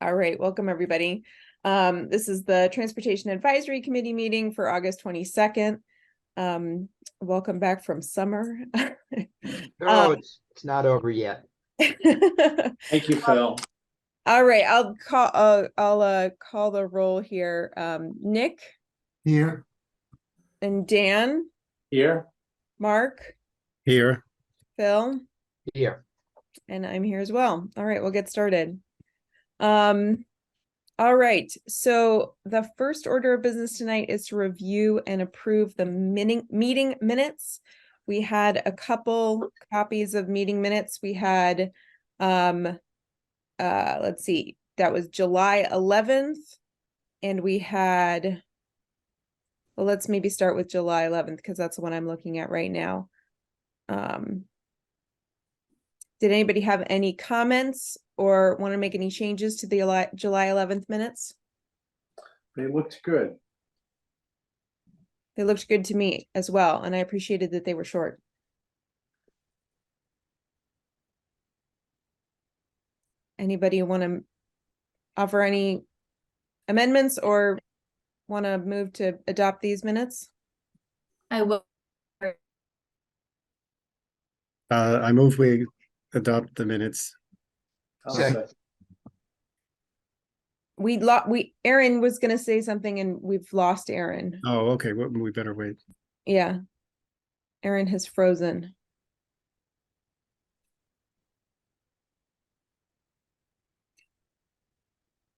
All right, welcome everybody. This is the Transportation Advisory Committee meeting for August 22nd. Welcome back from summer. No, it's not over yet. Thank you, Phil. All right, I'll call the roll here. Nick Here. and Dan, Here. Mark, Here. Phil, Here. and I'm here as well. All right, we'll get started. All right, so the first order of business tonight is to review and approve the meeting minutes. We had a couple copies of meeting minutes. We had, let's see, that was July 11th, and we had, well, let's maybe start with July 11th because that's the one I'm looking at right now. Did anybody have any comments or want to make any changes to the July 11th minutes? They looked good. They looked good to me as well, and I appreciated that they were short. Anybody want to offer any amendments or want to move to adopt these minutes? I will. I move we adopt the minutes. Second. Aaron was going to say something and we've lost Aaron. Oh, okay. Well, we better wait. Yeah. Aaron has frozen.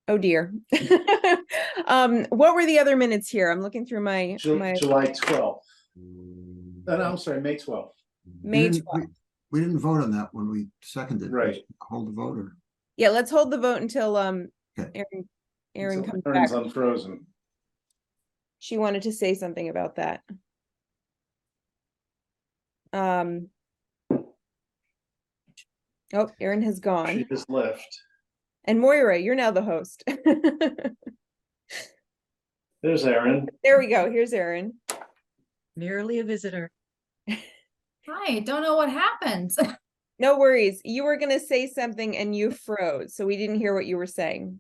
Oh dear. What were the other minutes here? I'm looking through my July 12th. No, I'm sorry, May 12th. May 12th. We didn't vote on that when we seconded. Right. Hold the vote or? Yeah, let's hold the vote until Okay. Aaron Until comes Aaron's back. unfrozen. She wanted to say something about that. Oh, Aaron has She gone. just left. And Moira, you're now the host. There's Aaron. There we go. Here's Aaron. Merely a visitor. Hi, don't know what happened. No worries. You were going to say something and you froze, so we didn't hear what you were saying.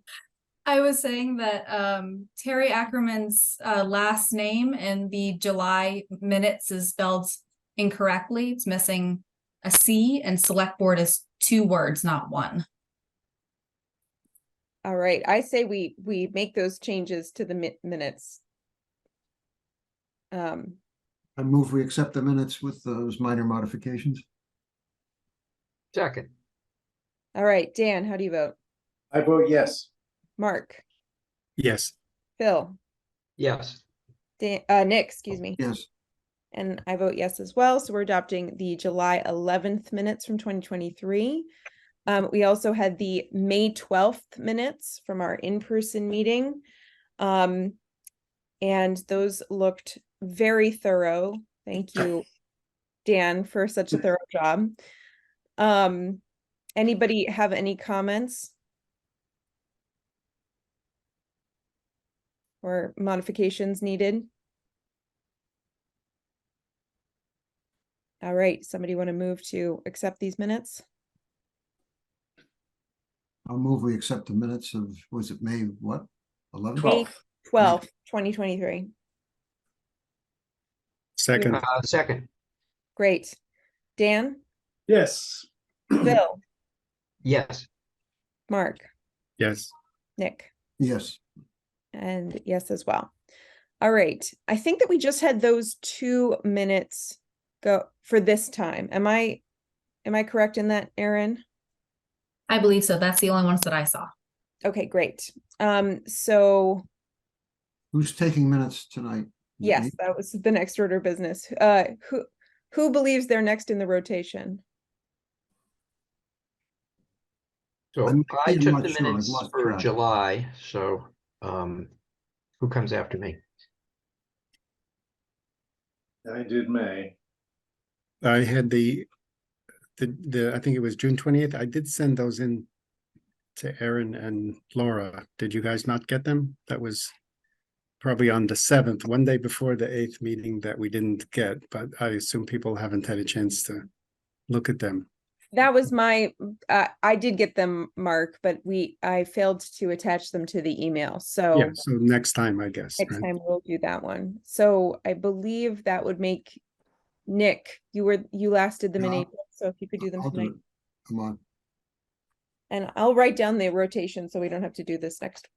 I was saying that Terry Ackerman's last name in the July minutes is spelled incorrectly. It's missing a C, and select board is 2 words, not 1. All right. I say we make those changes to the minutes. I move we accept the minutes with those minor modifications. Second. All right. Dan, how do you vote? I vote yes. Mark, Yes. Phil, Yes. Dan, Nick, excuse me. Yes. And I vote yes as well. So we're adopting the July 11th minutes from 2023. We also had the May 12th minutes from our in-person meeting. And those looked very thorough. Thank you, Dan, for such a thorough job. Anybody have any comments or modifications needed? All right, somebody want to move to accept these minutes? I'll move we accept the minutes of, was it May what? 11th? 12th. 12th, 2023. Second. Second. Great. Dan, Yes. Phil, Yes. Mark, Yes. Nick, Yes. and yes as well. All right. I think that we just had those 2 minutes go for this time. Am I correct in that, Aaron? I believe so. That's the only ones that I saw. Okay, great. So Who's taking minutes tonight? yes, that was the next order of business. Who believes they're next in the rotation? So I'm I took not the sure. I've minutes lost for track. July. So who comes after me? I did May. I had the I think it was June 20th. I did send those in to Aaron and Laura. Did you guys not get them? That was probably on the 7th, one day before the 8th meeting that we didn't get, but I assume people haven't had a chance to look at them. That was my, I did get them, Mark, but I failed to attach them to the email, so. Yeah, so next time, I guess, Next right? time we'll do that one. So I believe that would make Nick, you last did them in Yeah, April, so if you could do them I'll do tonight. it. Come on. And I'll write down the rotation so we don't have to do this next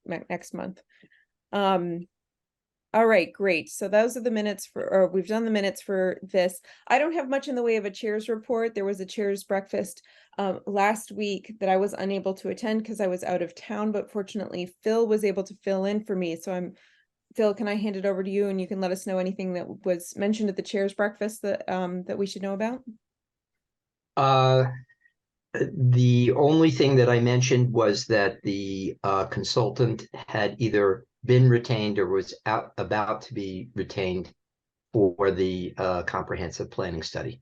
month. All right, great. So those are the minutes or we've done the minutes for this. I don't have much in the way of a chair's report. There was a chair's breakfast last week that I was unable to attend because I was out of town, but fortunately Phil was able to fill in for me. So Phil, can I hand it over to you and you can let us know anything that was mentioned at the chair's breakfast that that we should know about? The only thing that I mentioned was that the consultant had either been retained or was about to be retained for the comprehensive planning study.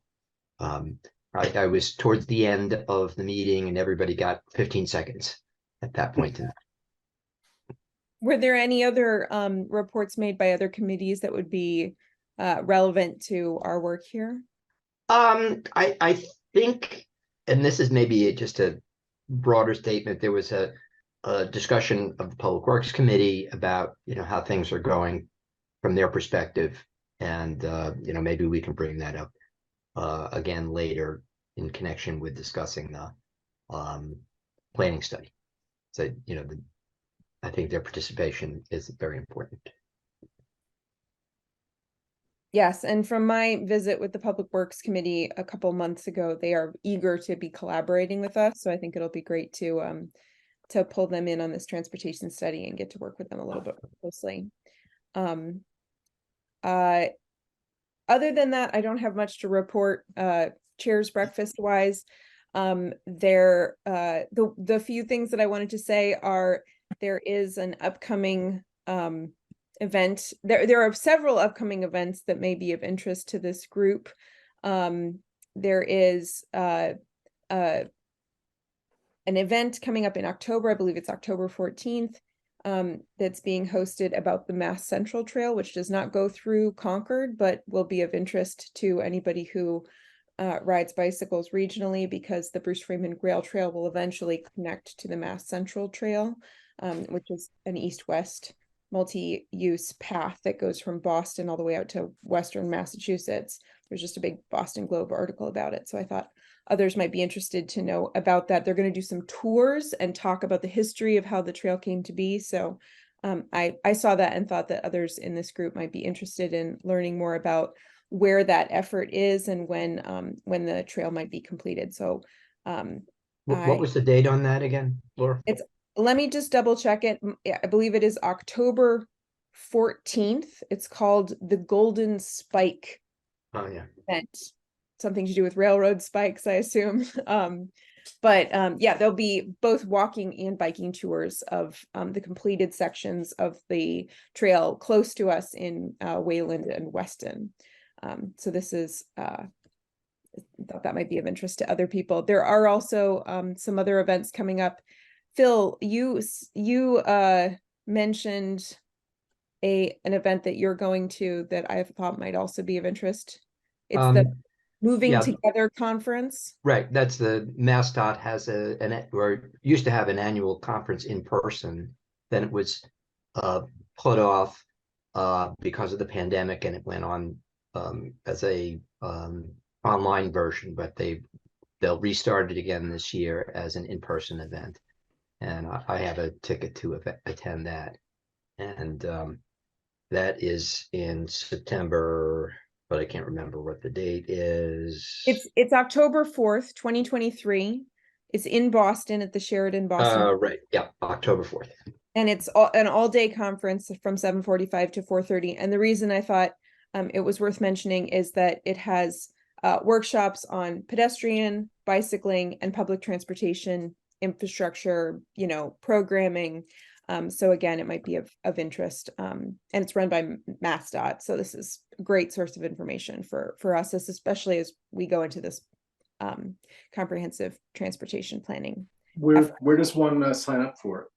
I was towards the end of the meeting and everybody got 15 seconds at that point. Were there any other reports made by other committees that would be relevant to our work here? I think, and this is maybe just a broader statement, there was a discussion of the Public Works Committee about, how things are going from their perspective. And, maybe we can bring that up again later in connection with discussing the planning study. So, I think their participation is very important. Yes, and from my visit with the Public Works Committee a couple months ago, they are eager to be collaborating with us. So I think it'll be great to pull them in on this transportation study and get to work with them a little bit more closely. Other than that, I don't have much to report chair's breakfast wise. The few things that I wanted to say are there is an upcoming event. There are several upcoming events that may be of interest to this group. There is an event coming up in October, I believe it's October 14th, that's being hosted about the Mass Central Trail, which does not go through Concord, but will be of interest to anybody who rides bicycles regionally, because the Bruce Freeman Grail Trail will eventually connect to the Mass Central Trail, which is an east-west multi-use path that goes from Boston all the way out to Western Massachusetts. There's just a big Boston Globe article about it. So I thought others might be interested to know about that. They're going to do some tours and talk about the history of how the trail came to be. So I saw that and thought that others in this group might be interested in learning more about where that effort is and when the trail might be completed. So What was the date on that again, Laura? Let me just double check it. I believe it is October 14th. It's called the Golden Spike Oh, yeah. event. Something to do with railroad spikes, I assume. Yeah, there'll be both walking and biking tours of the completed sections of the trail close to us in Wayland and Weston. So this is I thought that might be of interest to other people. There are also some other events coming up. Phil, you mentioned an event that you're going to that I thought might also be of interest. It's the Moving Together conference. Right, that's the MassDOT has or used to have an annual conference in person. Then it was put off because of the pandemic, and it went on as a online version, but they'll restart it again this year as an in-person event. And I have a ticket to attend that. And that is in September, but I can't remember what the date is. It's October 4th, 2023. It's in Boston at the Sheridan Boston. Right, yeah, October 4th. And it's an all-day conference from 7:45 to 4:30. And the reason I thought it was worth mentioning is that it has workshops on pedestrian, bicycling, and public transportation infrastructure, programming. So again, it might be of interest. And it's run by MassDOT. So this is a great source of information for us, especially as we go into this comprehensive transportation planning. Where does one sign up for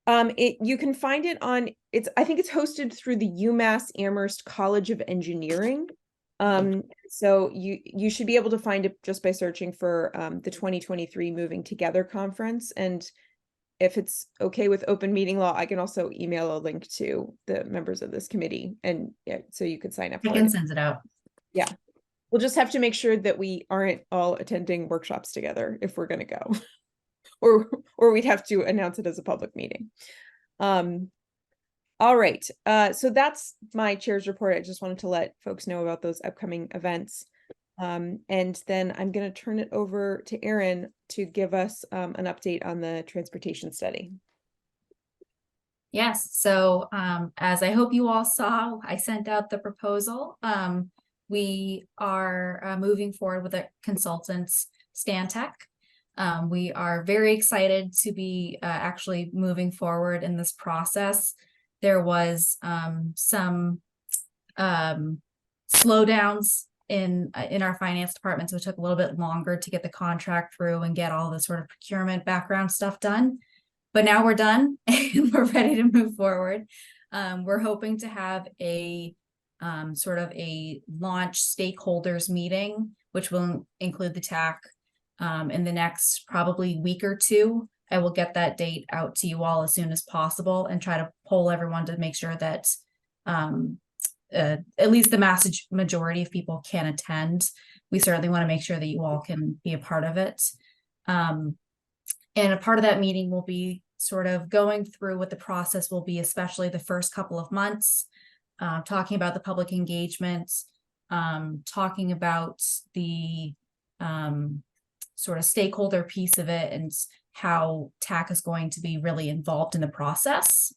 it? You can find it on I think it's hosted through the UMass Amherst College of Engineering. So you should be able to find it just by searching for the 2023 Moving Together Conference. And if it's okay with open meeting law, I can also email a link to the members of this committee, and yeah, so you could sign up I for can it. send it out. Yeah. We'll just have to make sure that we aren't all attending workshops together if we're gonna go. Or we'd have to announce it as a public meeting. All right, so that's my chair's report. I just wanted to let folks know about those upcoming events. And then I'm going to turn it over to Erin to give us an update on the transportation study. Yes, so as I hope you all saw, I sent out the proposal. We are moving forward with a consultant, Stantec. We are very excited to be actually moving forward in this process. There was some slowdowns in our finance department, so it took a little bit longer to get the contract through and get all the sort of procurement background stuff done. But now we're done and we're ready to move forward. We're hoping to have a sort of a launch stakeholders meeting, which will include the TAC in the next probably week or two. I will get that date out to you all as soon as possible and try to poll everyone to make sure that at least the majority of people can attend. We certainly want to make sure that you all can be a part of it. And a part of that meeting will be sort of going through what the process will be, especially the first couple of months, talking about the public engagement, talking about the sort of stakeholder piece of it and how TAC is going to be really involved in the process,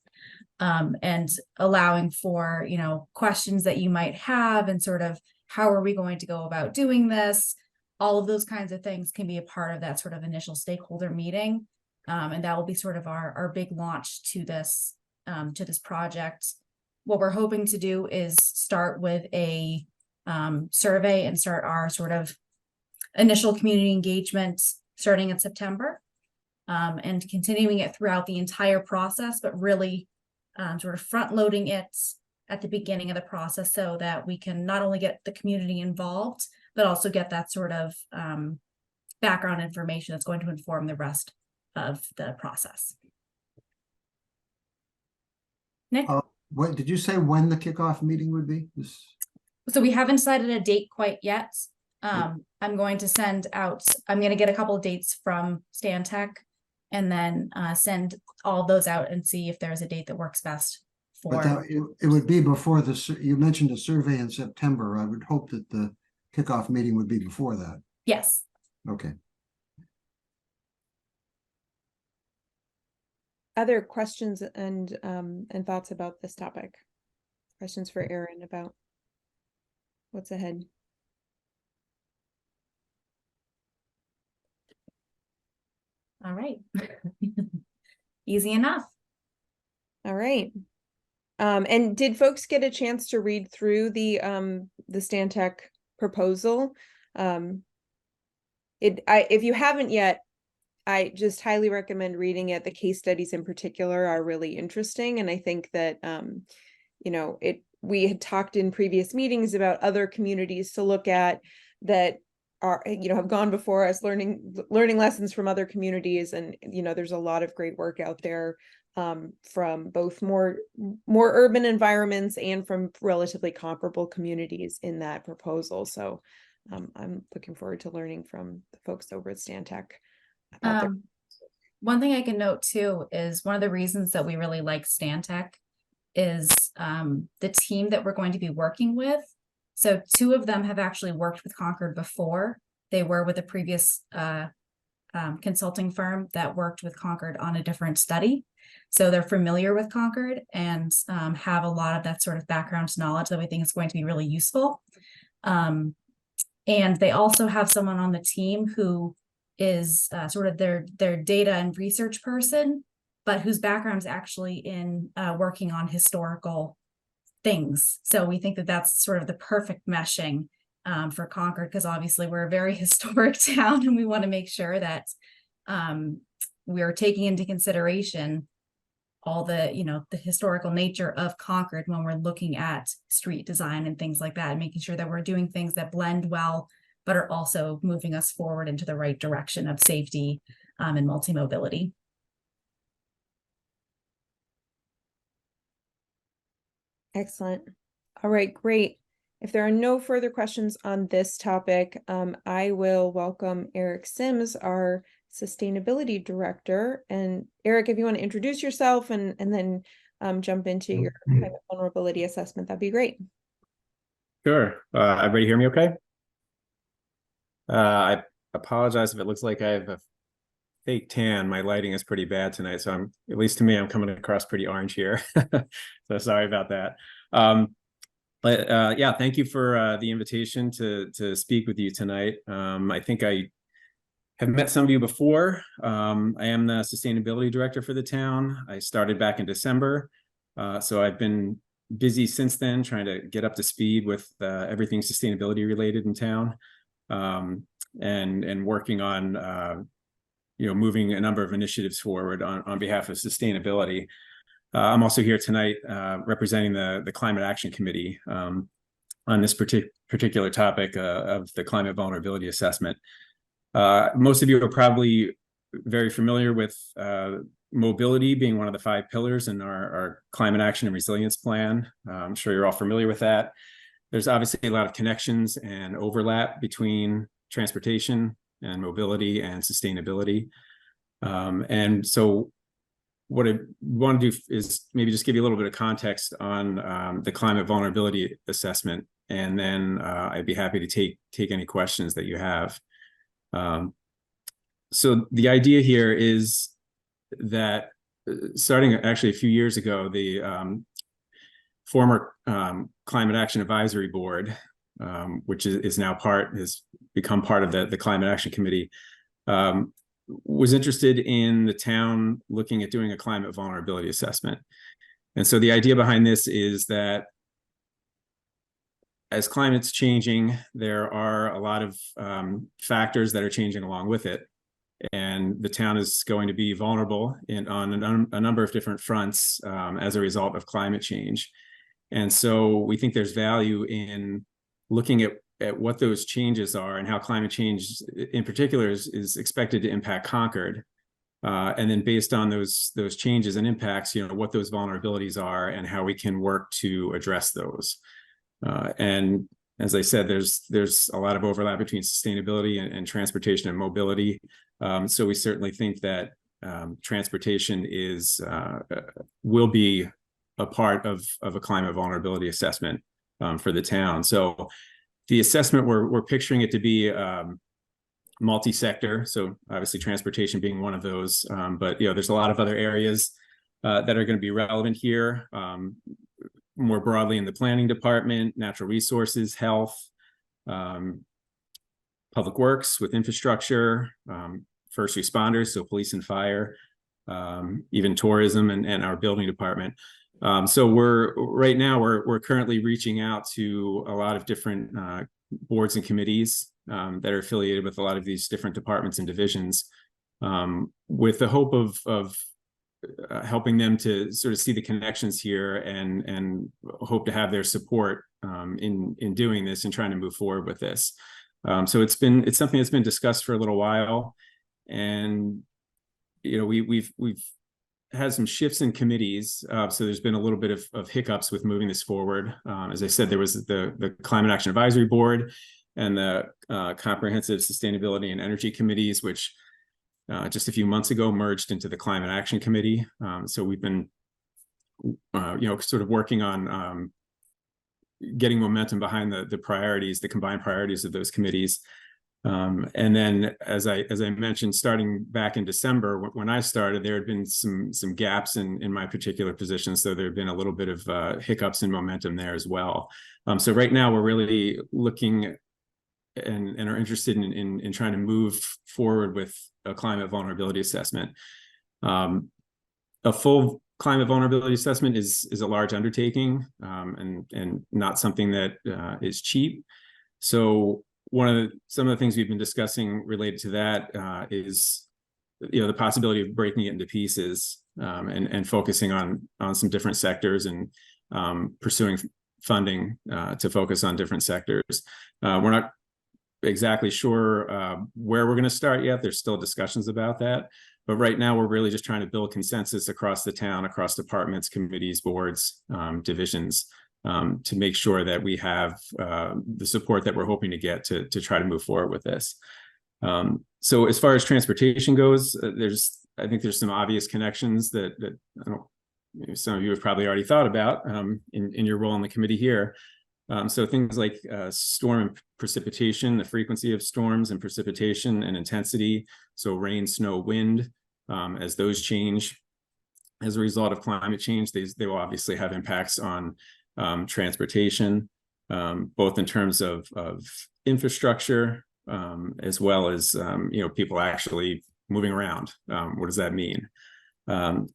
and allowing for, you know, questions that you might have and sort of how are we going to go about doing this? All of those kinds of things can be a part of that sort of initial stakeholder meeting. And that will be sort of our big launch to this project. What we're hoping to do is start with a survey and start our sort of initial community engagement starting in September, and continuing it throughout the entire process, but really sort of front loading it at the beginning of the process so that we can not only get the community involved, but also get that sort of background information that's going to inform the rest of the process. Nick? What did you say when the kickoff meeting would be? So we haven't decided a date quite yet. I'm going to I'm going to get a couple of dates from Stantec and then send all those out and see if there's a date that works best for. But it would be before you mentioned a survey in September. I would hope that the kickoff meeting would be before that. Yes. Okay. Other questions and thoughts about this topic? Questions for Erin about what's ahead? All right. Easy enough. All right. And did folks get a chance to read through the Stantec proposal? If you haven't yet, I just highly recommend reading it. The case studies in particular are really interesting. And I think that, you know, we had talked in previous meetings about other communities to look at that are, you know, have gone before us, learning lessons from other communities. And, you know, there's a lot of great work out there from both more urban environments and from relatively comparable communities in that proposal. So I'm looking forward to learning from the folks over at Stantec. One thing I can note too is one of the reasons that we really like Stantec is the team that we're going to be working with. So 2 of them have actually worked with Concord before. They were with a previous consulting firm that worked with Concord on a different study. So they're familiar with Concord and have a lot of that sort of background knowledge that we think is going to be really useful. And they also have someone on the team who is sort of their data and research person, but whose background is actually in working on historical things. So we think that that's sort of the perfect meshing for Concord, because obviously we're a very historic town and we want to make sure that we're taking into consideration all the, the historical nature of Concord when we're looking at street design and things like that, and making sure that we're doing things that blend well, but are also moving us forward into the right direction of safety and multi-mobility. Excellent. All right, great. If there are no further questions on this topic, I will welcome Eric Sims, our Sustainability Director. And Eric, if you want to introduce yourself and then jump into your climate vulnerability assessment, that'd be great. Sure. Everybody hear me okay? I apologize if it looks like I have a fake tan. My lighting is pretty bad tonight, so at least to me, I'm coming across pretty orange here. So sorry about that. But yeah, thank you for the invitation to speak with you tonight. I think I have met some of you before. I am the Sustainability Director for the town. I started back in December, so I've been busy since then trying to get up to speed with everything sustainability related in town, and working on moving a number of initiatives forward on behalf of sustainability. I'm also here tonight representing the Climate Action Committee on this particular topic of the climate vulnerability assessment. Most of you are probably very familiar with mobility being one of the 5 pillars in our climate action and resilience plan. I'm sure you're all familiar with that. There's obviously a lot of connections and overlap between transportation and mobility and sustainability. And so what I want to do is maybe just give you a little bit of context on the climate vulnerability assessment, and then I'd be happy to take any questions that you have. So the idea here is that starting actually a few years ago, the former Climate Action Advisory Board, which has become part of the Climate Action Committee, was interested in the town looking at doing a climate vulnerability assessment. And so the idea behind this is that as climate's changing, there are a lot of factors that are changing along with it. And the town is going to be vulnerable on a number of different fronts as a result of climate change. And so we think there's value in looking at what those changes are and how climate change in particular is expected to impact Concord. And then based on those changes and impacts, what those vulnerabilities are and how we can work to address those. And as I said, there's a lot of overlap between sustainability and transportation and mobility. So we certainly think that transportation will be a part of a climate vulnerability assessment for the town. So the assessment, we're picturing it to be multi-sector. So obviously transportation being one of those, but there's a lot of other areas that are going to be relevant here. More broadly in the planning department, natural resources, health, public works with infrastructure, first responders, so police and fire, even tourism and our building department. So right now we're currently reaching out to a lot of different boards and committees that are affiliated with a lot of these different departments and divisions, with the hope of helping them to sort of see the connections here and hope to have their support in doing this and trying to move forward with this. So it's something that's been discussed for a little while, and we've had some shifts in committees, so there's been a little bit of hiccups with moving this forward. As I said, there was the Climate Action Advisory Board and the Comprehensive Sustainability and Energy Committees, which just a few months ago merged into the Climate Action Committee. So we've been, sort of working on getting momentum behind the combined priorities of those committees. And then, as I mentioned, starting back in December, when I started, there had been some gaps in my particular position. So there had been a little bit of hiccups in momentum there as well. So right now we're really looking and are interested in trying to move forward with a climate vulnerability assessment. A full climate vulnerability assessment is a large undertaking, and not something that is cheap. So some of the things we've been discussing related to that is the possibility of breaking it into pieces, and focusing on some different sectors, and pursuing funding to focus on different sectors. We're not exactly sure where we're going to start yet. There's still discussions about that. But right now, we're really just trying to build consensus across the town, across departments, committees, boards, divisions, to make sure that we have the support that we're hoping to get to try to move forward with this. So as far as transportation goes, I think there's some obvious connections that I don't, some of you have probably already thought about in your role in the committee here. So things like storm and precipitation, the frequency of storms and precipitation and intensity. So rain, snow, wind, as those change as a result of climate change, they will obviously have impacts on transportation, both in terms of infrastructure, as well as people actually moving around. What does that mean?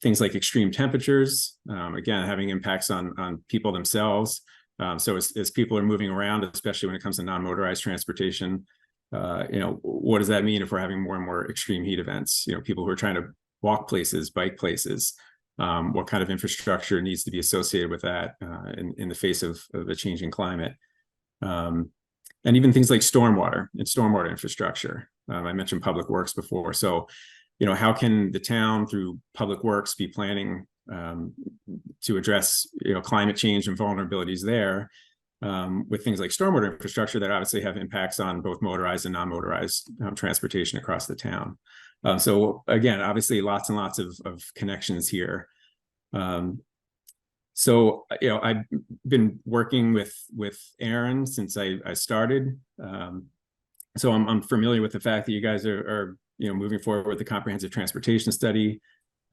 Things like extreme temperatures, again, having impacts on people themselves. So as people are moving around, especially when it comes to non-motorized transportation, what does that mean if we're having more and more extreme heat events? People who are trying to walk places, bike places, what kind of infrastructure needs to be associated with that in the face of a changing climate? And even things like stormwater and stormwater infrastructure. I mentioned public works before. So, how can the town through public works be planning to address, climate change and vulnerabilities there, with things like stormwater infrastructure that obviously have impacts on both motorized and non-motorized transportation across the town. So again, obviously lots and lots of connections here. So, I've been working with Aaron since I started. So I'm familiar with the fact that you guys are moving forward with the comprehensive transportation study.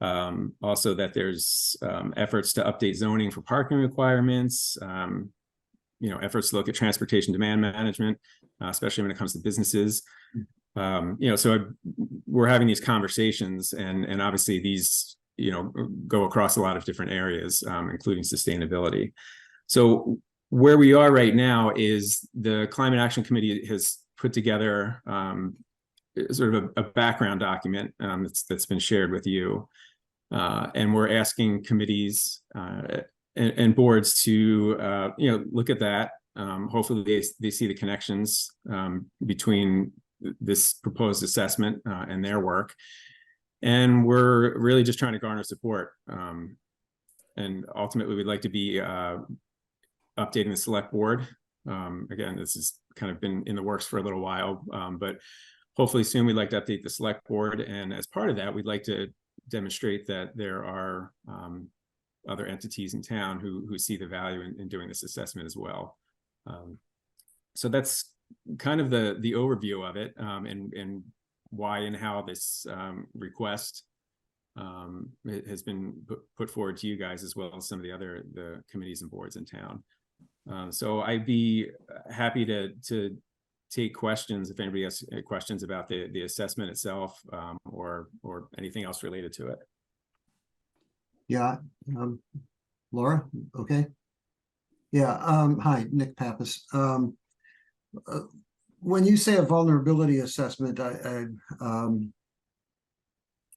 Also that there's efforts to update zoning for parking requirements, efforts to look at transportation demand management, especially when it comes to businesses. So we're having these conversations, and obviously these, go across a lot of different areas, including sustainability. So where we are right now is the Climate Action Committee has put together sort of a background document that's been shared with you. And we're asking committees and boards to, look at that. Hopefully they see the connections between this proposed assessment and their work. And we're really just trying to garner support. And ultimately, we'd like to be updating the select board. Again, this has kind of been in the works for a little while, but hopefully soon we'd like to update the select board. And as part of that, we'd like to demonstrate that there are other entities in town who see the value in doing this assessment as well. So that's kind of the overview of it, and why and how this request has been put forward to you guys, as well as some of the committees and boards in town. So I'd be happy to take questions if anybody has questions about the assessment itself, or anything else related to it. Yeah. Laura, okay. Yeah. Hi, Nick Pappas. When you say a vulnerability assessment, I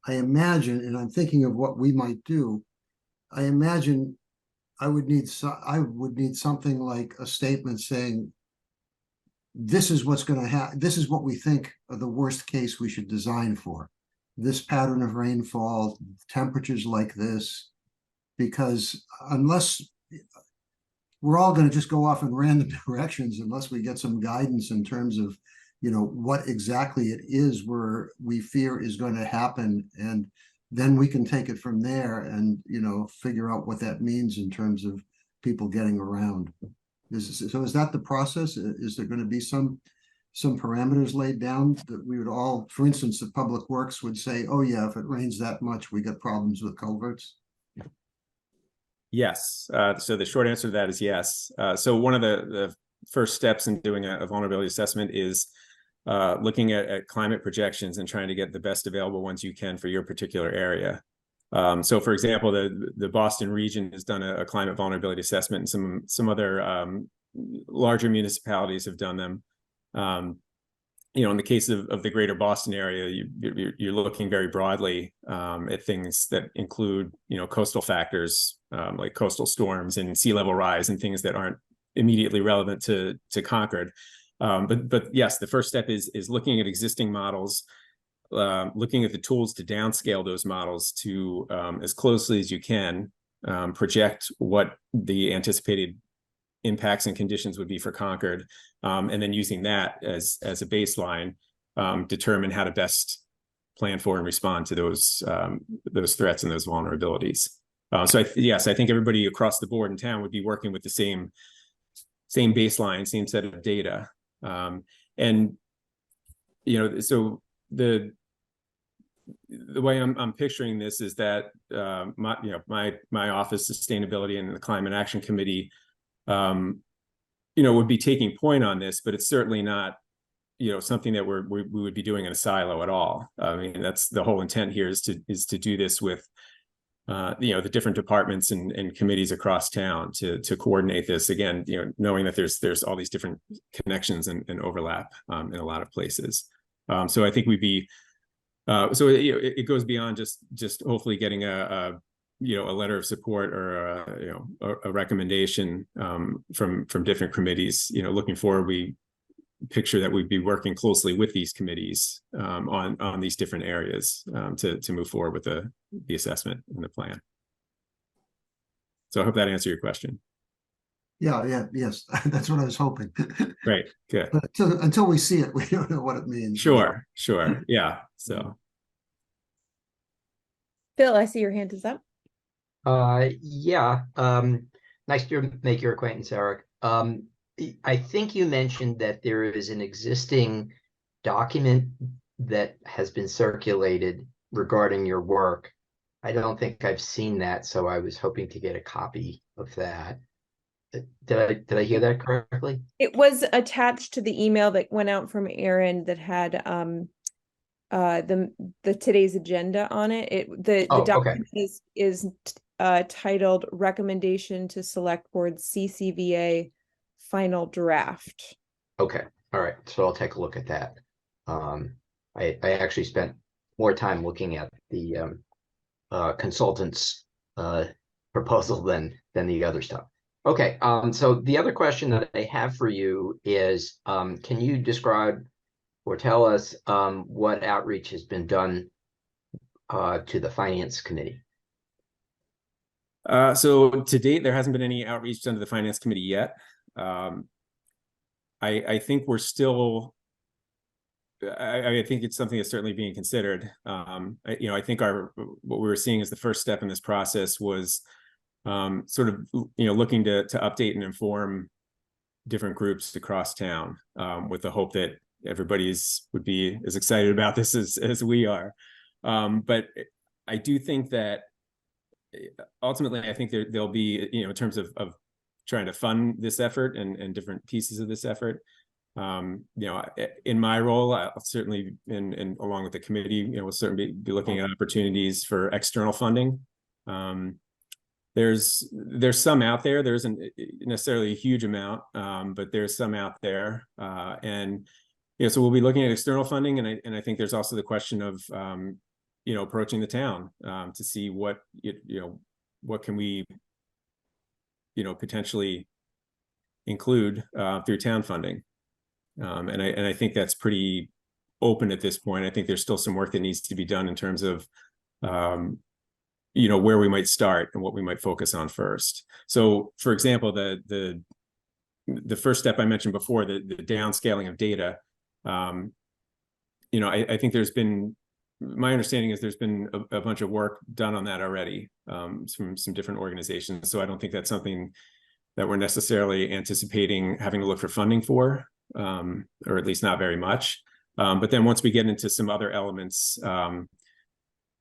imagine, and I'm thinking of what we might do, I imagine I would need something like a statement saying, this is what's going to happen. This is what we think of the worst case we should design for. This pattern of rainfall, temperatures like this, because unless we're all going to just go off in random directions, unless we get some guidance in terms of, what exactly it is we fear is going to happen. And then we can take it from there and, figure out what that means in terms of people getting around. So is that the process? Is there going to be some parameters laid down that we would all, for instance, the Public Works would say, oh yeah, if it rains that much, we got problems with culverts? Yes. So the short answer to that is yes. So one of the first steps in doing a vulnerability assessment is looking at climate projections and trying to get the best available ones you can for your particular area. So for example, the Boston region has done a climate vulnerability assessment, and some other larger municipalities have done them. in the case of the greater Boston area, you're looking very broadly at things that include, coastal factors like coastal storms and sea level rise and things that aren't immediately relevant to Concord. But yes, the first step is looking at existing models, looking at the tools to downscale those models to as closely as you can project what the anticipated impacts and conditions would be for Concord, and then using that as a baseline, determine how to best plan for and respond to those threats and those vulnerabilities. So yes, I think everybody across the board in town would be working with the same baseline, same set of data, and so the way I'm picturing this is that my office, sustainability and the climate action committee, would be taking point on this, but it's certainly not, something that we would be doing in a silo at all. I mean, that's the whole intent here is to do this with, the different departments and committees across town to coordinate this, again, knowing that there's all these different connections and overlap in a lot of places. So I think we'd be, so it goes beyond just hopefully getting a letter of support or a recommendation from different committees. Looking forward, we picture that we'd be working closely with these committees on these different areas to move forward with the assessment and the plan. So I hope that answered your question. Yes, that's what I was hoping. Great, good. But until we see it, we don't know what it means. Sure, yeah. So Phil, I see your hand is up. Yeah. Nice to make your acquaintance, Eric. I think you mentioned that there is an existing document that has been circulated regarding your work. I don't think I've seen that, so I was hoping to get a copy of that. Did I hear that correctly? It was attached to the email that went out from Aaron that had the today's agenda on it. The document is titled Recommendation to Select Board CCVA Final Draft. Okay, all right. So I'll take a look at that. I actually spent more time looking at the consultant's proposal than the other stuff. Okay, so the other question that I have for you is, can you describe or tell us what outreach has been done to the Finance Committee? So to date, there hasn't been any outreach done to the Finance Committee yet. I think we're still, I think it's something that's certainly being considered. I think what we were seeing as the first step in this process was sort of, looking to update and inform different groups across town with the hope that everybody would be as excited about this as we are. But I do think that ultimately, I think there'll be, in terms of trying to fund this effort and different pieces of this effort. In my role, I'll certainly, and along with the committee, we'll certainly be looking at opportunities for external funding. There's some out there. There isn't necessarily a huge amount, but there's some out there, and so we'll be looking at external funding, and I think there's also the question of approaching the town to see what can we potentially include through town funding, and I think that's pretty open at this point. I think there's still some work that needs to be done in terms of where we might start and what we might focus on first. So, for example, the first step I mentioned before, the downscaling of data. I think my understanding is there's been a bunch of work done on that already from some different organizations. So I don't think that's something that we're necessarily anticipating having to look for funding for, or at least not very much. But then once we get into some other elements,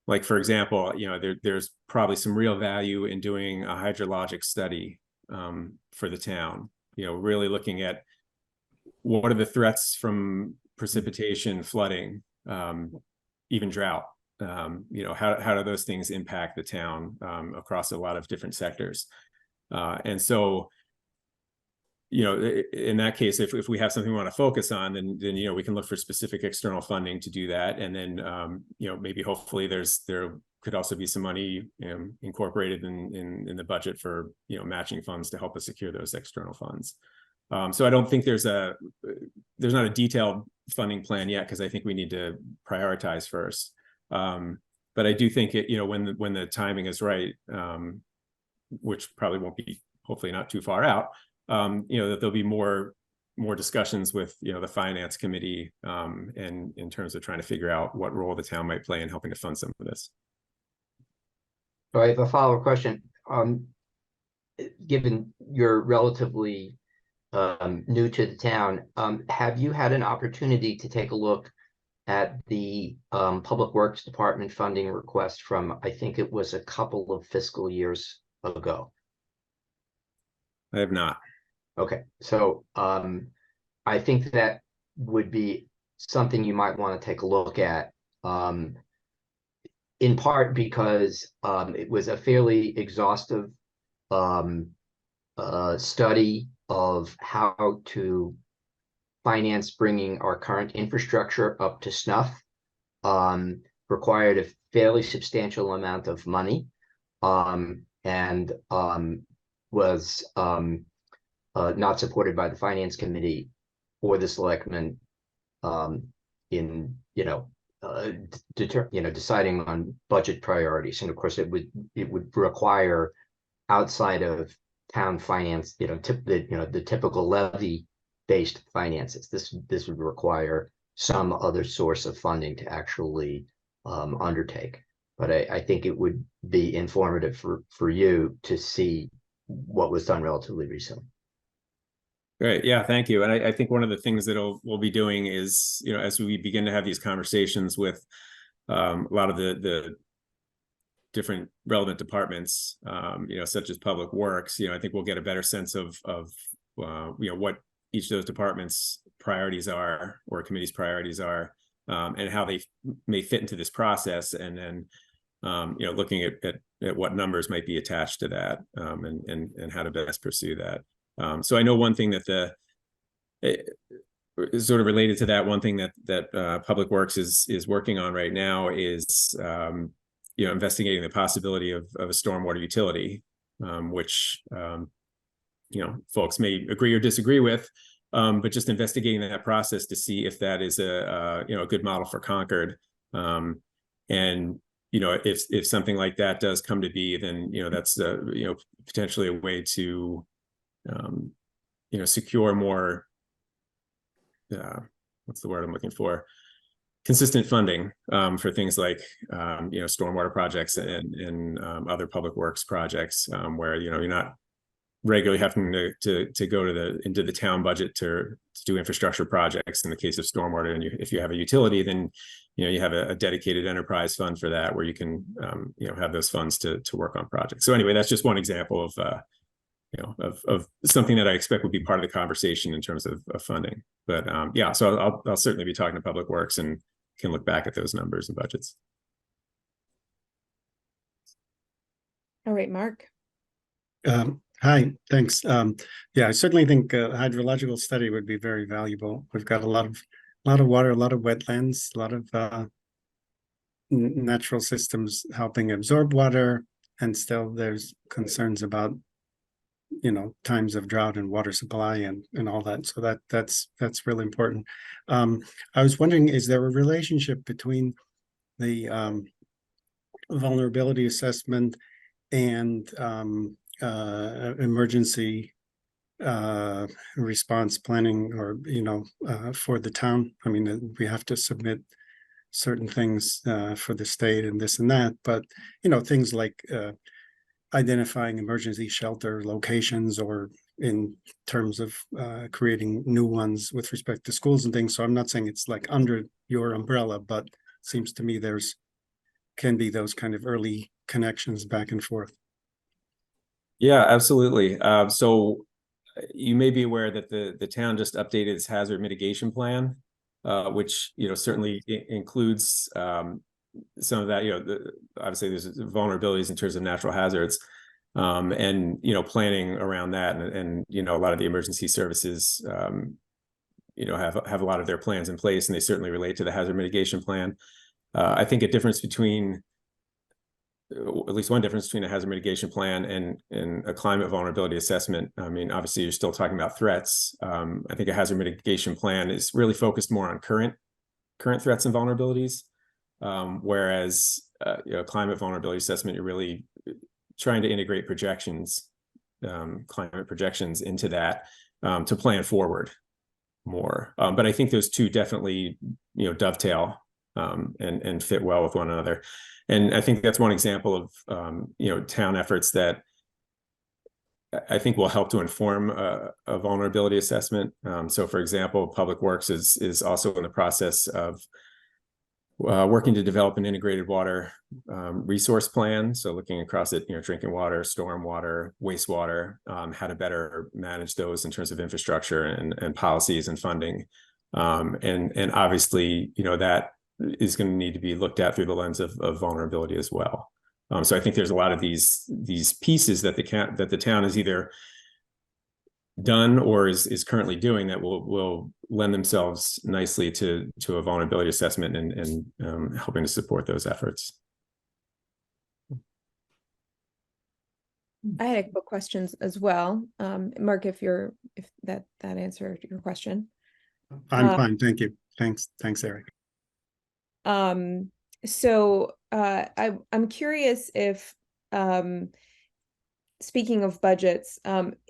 like, for example, there's probably some real value in doing a hydrologic study for the town, really looking at what are the threats from precipitation, flooding, even drought. How do those things impact the town across a lot of different sectors? And so, you know, in that case, if we have something we want to focus on, then you know, we can look for specific external funding to do that. And then you know, maybe hopefully there could also be some money incorporated in the budget for, you know, matching funds to help us secure those external funds. So I don't think there's not a detailed funding plan yet, because I think we need to prioritize first. But I do think it, you know, when the timing is right, which probably won't be, hopefully not too far out, you know, that there'll be more discussions with, you know, the finance committee, and in terms of trying to figure out what role the town might play in helping to fund some of this. So I have a follow-up question. Given you're relatively new to the town, have you had an opportunity to take a look at the Public Works Department funding request from, I think it was a couple of fiscal years ago? I have not. Okay, so I think that would be something you might want to take a look at, in part because it was a fairly exhaustive study of how to finance bringing our current infrastructure up to snuff, required a fairly substantial amount of money, and was not supported by the finance committee or the selectmen in, you know, deciding on budget priorities. And of course, it would require, outside of town finance, you know, the typical levy-based finances. This would require some other source of funding to actually undertake. But I think it would be informative for you to see what was done relatively recently. Great. Yeah, thank you. And I think one of the things that we'll be doing is, you know, as we begin to have these conversations with a lot of the different relevant departments, you know, such as Public Works, you know, I think we'll get a better sense of you know, what each of those departments' priorities are, or committee's priorities are, and how they may fit into this process. And then, you know, looking at what numbers might be attached to that, and how to best pursue that. So I know one thing that is sort of related to that. One thing that Public Works is working on right now is you know, investigating the possibility of a stormwater utility, which you know, folks may agree or disagree with, but just investigating that process to see if that is a you know, a good model for Concord. And you know, if something like that does come to be, then you know, that's you know, potentially a way to you know, secure more, what's the word I'm looking for? Consistent funding for things like you know, stormwater projects and other public works projects, where you know, you're not regularly having to go into the town budget to do infrastructure projects. In the case of stormwater, and if you have a utility, then you know, you have a dedicated enterprise fund for that, where you can you know, have those funds to work on projects. So anyway, that's just one example of you know, of something that I expect would be part of the conversation in terms of funding. But yeah, so I'll certainly be talking to Public Works and can look back at those numbers and budgets. All right, Mark. Hi, thanks. Yeah, I certainly think a hydrological study would be very valuable. We've got a lot of water, a lot of wetlands, a lot of natural systems helping absorb water, and still there's concerns about, you know, times of drought and water supply and all that. So that's really important. I was wondering, is there a relationship between the vulnerability assessment and emergency response planning, or you know, for the town? I mean, we have to submit certain things for the state and this and that, but you know, things like identifying emergency shelter locations, or in terms of creating new ones with respect to schools and things. So I'm not saying it's like under your umbrella, but it seems to me can be those kind of early connections back and forth. Yeah, absolutely. So you may be aware that the town just updated its hazard mitigation plan, which you know, certainly includes some of that. You know, obviously there's vulnerabilities in terms of natural hazards, and, you know, planning around that, and, you know, a lot of the emergency services, you know, have a lot of their plans in place, and they certainly relate to the hazard mitigation plan. I think a difference between, at least one difference between a hazard mitigation plan and a climate vulnerability assessment. I mean, obviously you're still talking about threats. I think a hazard mitigation plan is really focused more on current threats and vulnerabilities. Whereas, you know, climate vulnerability assessment, you're really trying to integrate projections, climate projections into that, to plan forward more. But I think those two definitely, you know, dovetail, and fit well with one another. And I think that's one example of, you know, town efforts that I think will help to inform a vulnerability assessment. So for example, Public Works is also in the process of working to develop an integrated water resource plan. So looking across it, you know, drinking water, storm water, wastewater, how to better manage those in terms of infrastructure and policies and funding. And obviously, you know, that is going to need to be looked at through the lens of vulnerability as well. So I think there's a lot of these pieces that the town has either done or is currently doing that will lend themselves nicely to a vulnerability assessment and helping to support those efforts. I had a couple questions as well. Mark, if that answered your question. I'm fine, thank you. Thanks, Eric. So I'm curious if, speaking of budgets,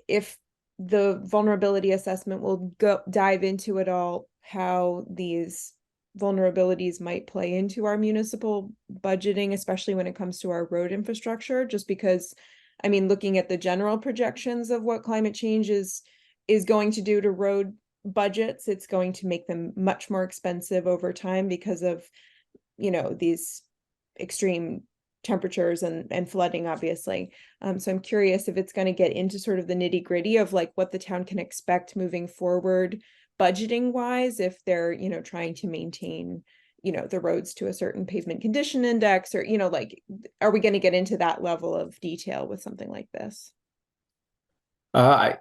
if the vulnerability assessment will dive into it all, how these vulnerabilities might play into our municipal budgeting, especially when it comes to our road infrastructure, just because, I mean, looking at the general projections of what climate change is going to do to road budgets, it's going to make them much more expensive over time because of, you know, these extreme temperatures and flooding, obviously. So I'm curious if it's going to get into sort of the nitty-gritty of like what the town can expect moving forward, budgeting wise, if they're, you know, trying to maintain, you know, the roads to a certain pavement condition index, or, you know, like, are we going to get into that level of detail with something like this? I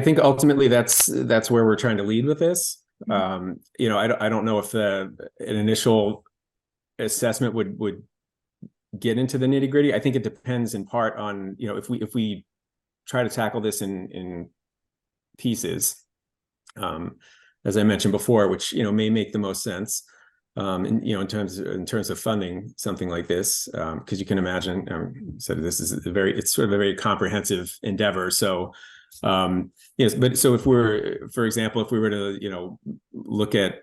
think ultimately that's where we're trying to lead with this. You know, I don't know if an initial assessment would get into the nitty-gritty. I think it depends in part on, you know, if we try to tackle this in pieces, as I mentioned before, which, you know, may make the most sense, and, you know, in terms of funding something like this, because you can imagine, so this is it's sort of a very comprehensive endeavor. So yes, but so if for example, if we were to, you know, look at,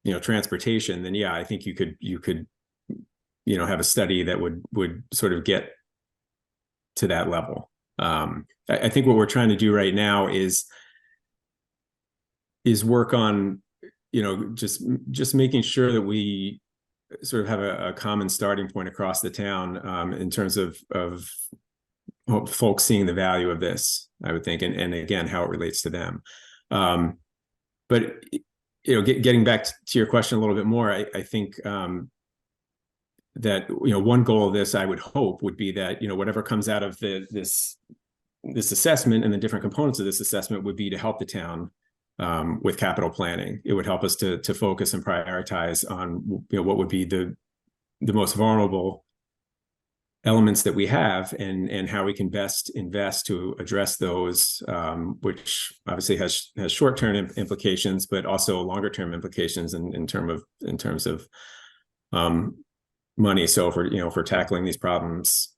you know, transportation, then yeah, I think you could, you know, have a study that would sort of get to that level. I think what we're trying to do right now is work on, you know, just making sure that we sort of have a common starting point across the town, in terms of folks seeing the value of this, I would think, and again, how it relates to them. But, you know, getting back to your question a little bit more, I think that, you know, one goal of this, I would hope, would be that, you know, whatever comes out of this assessment and the different components of this assessment would be to help the town with capital planning. It would help us to focus and prioritize on, you know, what would be the most vulnerable elements that we have, and how we can best invest to address those, which obviously has short-term implications, but also longer-term implications in terms of money. So if we're tackling these problems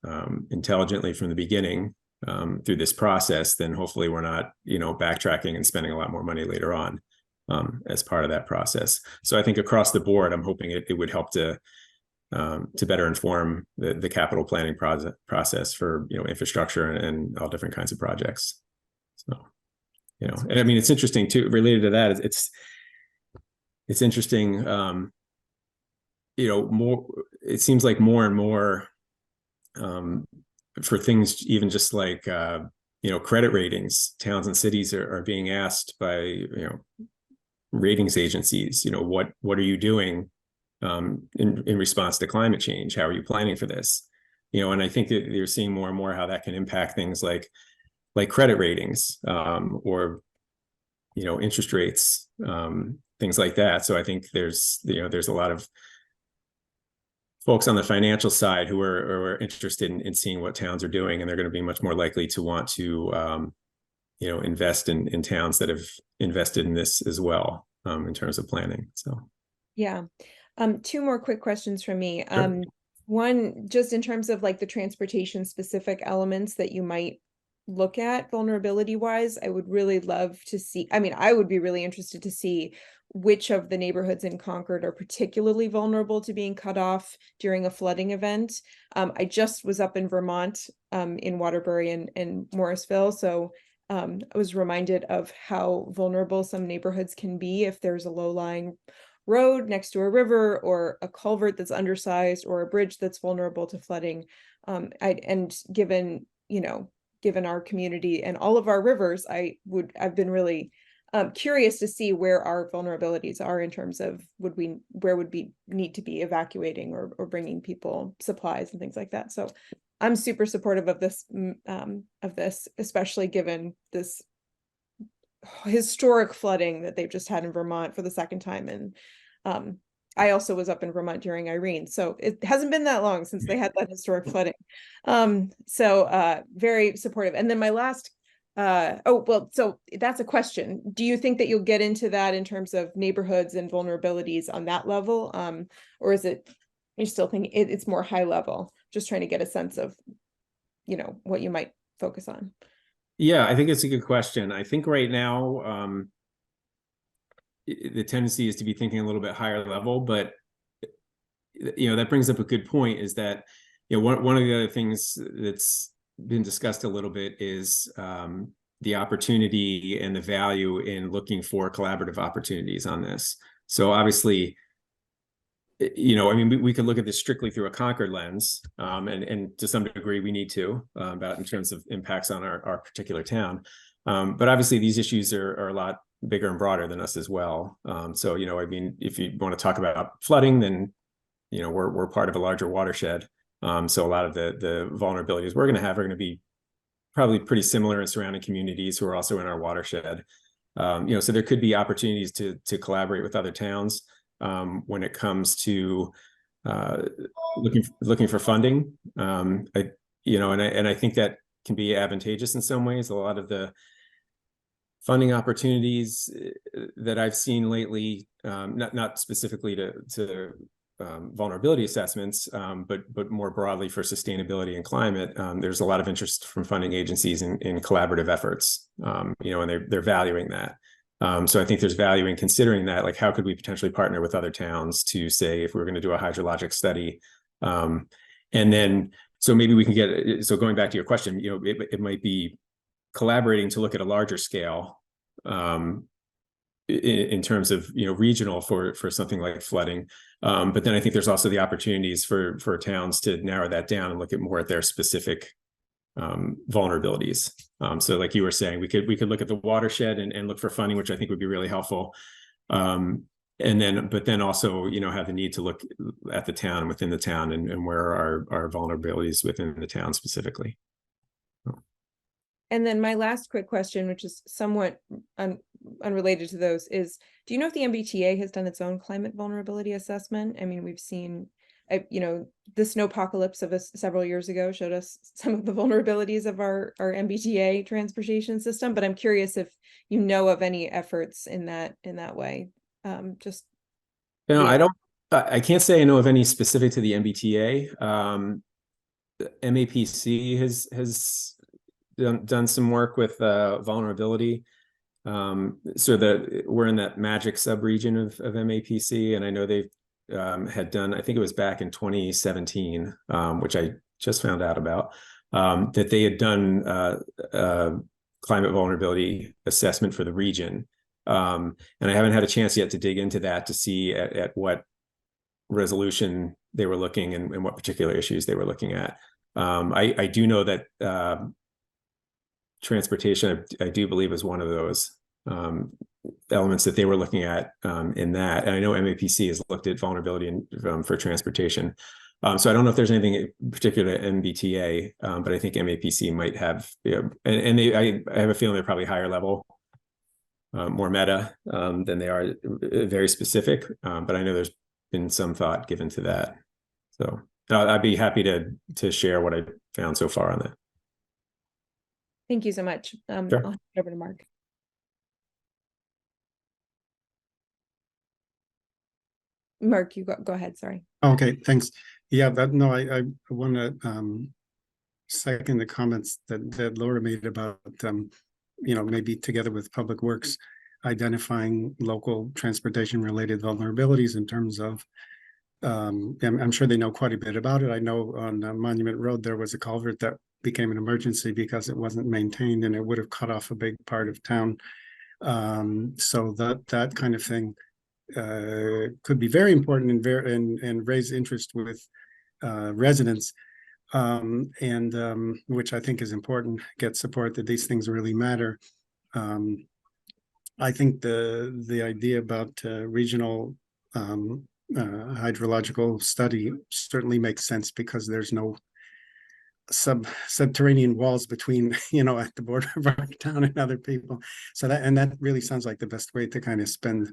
intelligently from the beginning, through this process, then hopefully we're not, you know, backtracking and spending a lot more money later on, as part of that process. So I think across the board, I'm hoping it would help to better inform the capital planning process for, you know, infrastructure and all different kinds of projects. So, you know, and I mean, it's interesting too, related to that, it's interesting, you know, it seems like more and more, for things even just like, you know, credit ratings, towns and cities are being asked by, you know, ratings agencies, you know, what are you doing in response to climate change? How are you planning for this? and I think that you're seeing more and more how that can impact things like credit ratings, or, interest rates, things like that. So I think there's a lot of folks on the financial side who are interested in seeing what towns are doing, and they're going to be much more likely to want to, invest in towns that have invested in this as well, in terms of planning. So, Yeah. Two more quick questions from me. Sure. One, just in terms of like the transportation specific elements that you might look at vulnerability wise, I would really love to see, I would be really interested to see which of the neighborhoods in Concord are particularly vulnerable to being cut off during a flooding event. I just was up in Vermont, in Waterbury and Morrisville. So I was reminded of how vulnerable some neighborhoods can be if there's a low-lying road next to a river or a culvert that's undersized or a bridge that's vulnerable to flooding. And given our community and all of our rivers, I've been really curious to see where our vulnerabilities are in terms of where would we need to be evacuating or bringing people supplies and things like that. So I'm super supportive of this, especially given this historic flooding that they've just had in Vermont for the second time. And I also was up in Vermont during Irene, so it hasn't been that long since they had that historic flooding. So very supportive. And then my last, so that's a question. Do you think that you'll get into that in terms of neighborhoods and vulnerabilities on that level? Or is it, you still think it's more high level? Just trying to get a sense of, what you might focus on. Yeah, I think it's a good question. I think right now, the tendency is to be thinking a little bit higher level, but that brings up a good point, is that one of the other things that's been discussed a little bit is the opportunity and the value in looking for collaborative opportunities on this. So obviously, we could look at this strictly through a Concord lens, and to some degree we need to, about in terms of impacts on our particular town. But obviously these issues are a lot bigger and broader than us as well. So, if you want to talk about flooding, then, we're part of a larger watershed. So a lot of the vulnerabilities we're going to have are going to be probably pretty similar in surrounding communities who are also in our watershed. So there could be opportunities to collaborate with other towns when it comes to looking for funding. And I think that can be advantageous in some ways. A lot of the funding opportunities that I've seen lately, not specifically to vulnerability assessments, but more broadly for sustainability and climate, there's a lot of interest from funding agencies in collaborative efforts, and they're valuing that. So I think there's value in considering that, like, how could we potentially partner with other towns to say, if we're going to do a hydrologic study, and then, so maybe we can so going back to your question, it might be collaborating to look at a larger scale, in terms of, regional for something like flooding. But then I think there's also the opportunities for towns to narrow that down and look at more at their specific vulnerabilities. So like you were saying, we could look at the watershed and look for funding, which I think would be really helpful. But then also, have the need to look at the town, within the town, and where are our vulnerabilities within the town specifically. And then my last quick question, which is somewhat unrelated to those, is, do you know if the MBTA has done its own climate vulnerability assessment? We've seen, the snowpocalypse of several years ago showed us some of the vulnerabilities of our MBTA transportation system, but I'm curious if you know of any efforts in that way. I can't say I know of any specific to the MBTA. MAPC has done some work with vulnerability. So that we're in that magic sub-region of MAPC, and I know they've had done, I think it was back in 2017, which I just found out about, that they had done climate vulnerability assessment for the region. And I haven't had a chance yet to dig into that to see at what resolution they were looking and what particular issues they were looking at. I do know that transportation, I do believe, is one of those elements that they were looking at in that. And I know MAPC has looked at vulnerability for transportation. So I don't know if there's anything in particular at MBTA, but I think MAPC might have, and I have a feeling they're probably higher level, more meta than they are very specific. But I know there's been some thought given to that. So I'd be happy to share what I found so far on that. Thank you so much. Sure. I'll hand it over to Mark. Mark, you go ahead. Sorry. Okay, thanks. Yeah, no, I want to second the comments that Laura made about maybe together with Public Works identifying local transportation related vulnerabilities in terms of I'm sure they know quite a bit about it. I know on Monument Road there was a culvert that became an emergency because it wasn't maintained and it would have cut off a big part of town. So that kind of thing could be very important and raise interest with residents, and which I think is important. Get support that these things really matter. I think the idea about regional hydrological study certainly makes sense because there's no subterranean walls between at the border of our town and other people. So that really sounds like the best way to kind of spend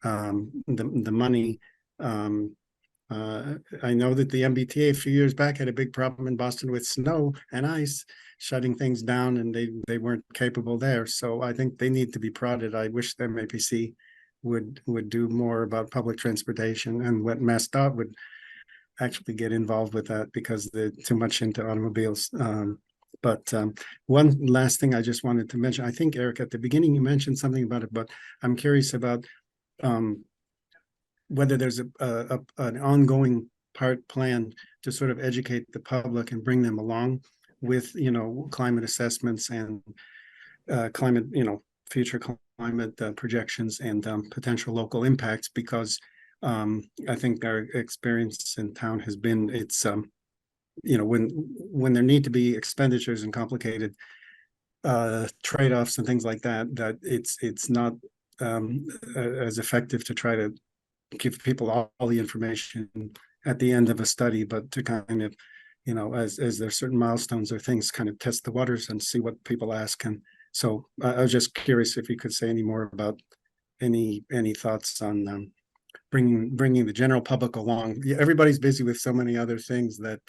the money. I know that the MBTA a few years back had a big problem in Boston with snow and ice shutting things down, and they weren't capable there. So I think they need to be prodded. I wish the MAPC would do more about public transportation, and what MassDOT would actually get involved with that because they're too much into automobiles. But one last thing I just wanted to mention, I think, Eric, at the beginning you mentioned something about it, but I'm curious about whether there's an ongoing plan to sort of educate the public and bring them along with, climate assessments and climate, future climate projections and potential local impacts, because I think our experience in town has been it's when there need to be expenditures and complicated trade-offs and things like that, that it's not as effective to try to give people all the information at the end of a study, but to kind of, as there's certain milestones or things, kind of test the waters and see what people ask. And so I was just curious if you could say any more about any thoughts on bringing the general public along. Everybody's busy with so many other things that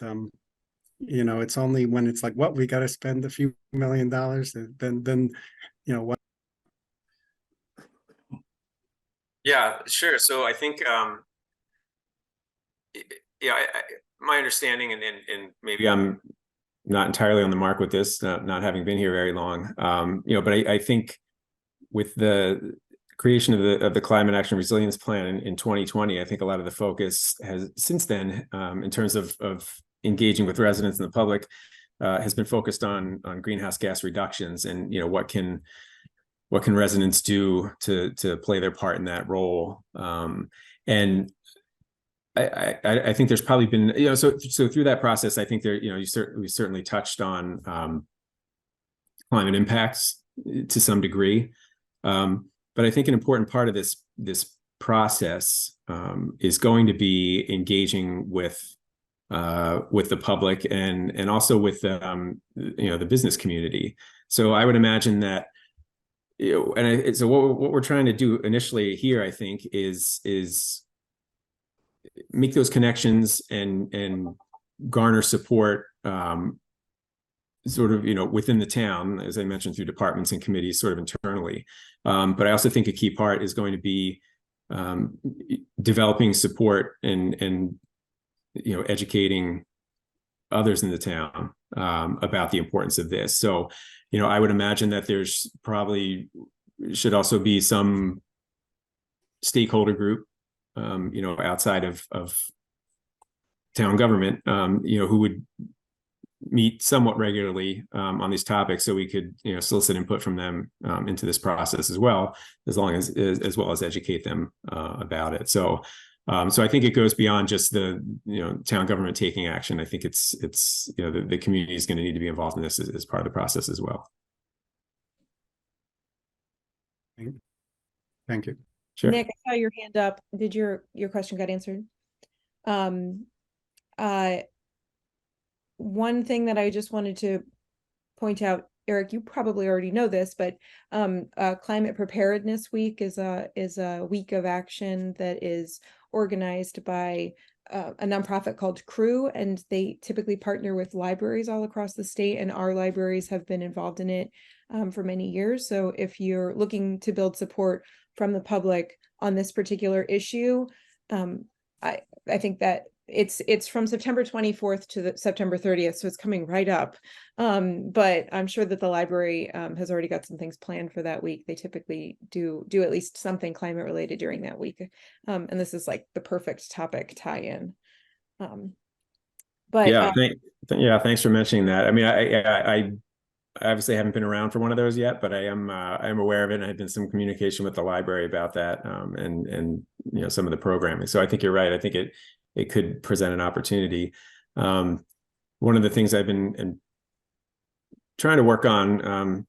it's only when it's like, what, we got to spend a few $1 million, then what. Yeah, sure. So I think, my understanding, and maybe I'm not entirely on the mark with this, not having been here very long, but I think with the creation of the Climate Action Resilience Plan in 2020, I think a lot of the focus has since then, in terms of engaging with residents and the public, has been focused on greenhouse gas reductions and what can residents do to play their part in that role. And I think there's probably been, so through that process, I think there, we certainly touched on climate impacts to some degree. But I think an important part of this process is going to be engaging with the public and also with the business community. So I would imagine that, so what we're trying to do initially here, I think, is make those connections and garner support sort of, within the town, as I mentioned, through departments and committees sort of internally. But I also think a key part is going to be developing support and educating others in the town about the importance of this. So, I would imagine that there's probably should also be some stakeholder group, outside of town government, who would meet somewhat regularly on these topics, so we could, solicit input from them into this process as well as educate them about it. So I think it goes beyond just the town government taking action. I think it's the community is going to need to be involved in this as part of the process as well. Thank you. Sure. Nick, I saw your hand up. Did your question got answered? one thing that I just wanted to point out, Eric, you probably already know this, but Climate Preparedness Week is a week of action that is organized by a nonprofit called Crew, and they typically partner with libraries all across the state, and our libraries have been involved in it for many years. So if you're looking to build support from the public on this particular issue, I think that it's from September 24th to September 30th, so it's coming right up. But I'm sure that the library has already got some things planned for that week. They typically do at least something climate related during that week. And this is like the perfect topic tie-in. But yeah, thanks for mentioning that. I mean, I obviously haven't been around for one of those yet, but I'm aware of it, and I've been some communication with the library about that, and you know, some of the programming. So I think you're right. I think it could present an opportunity. One of the things I've been trying to work on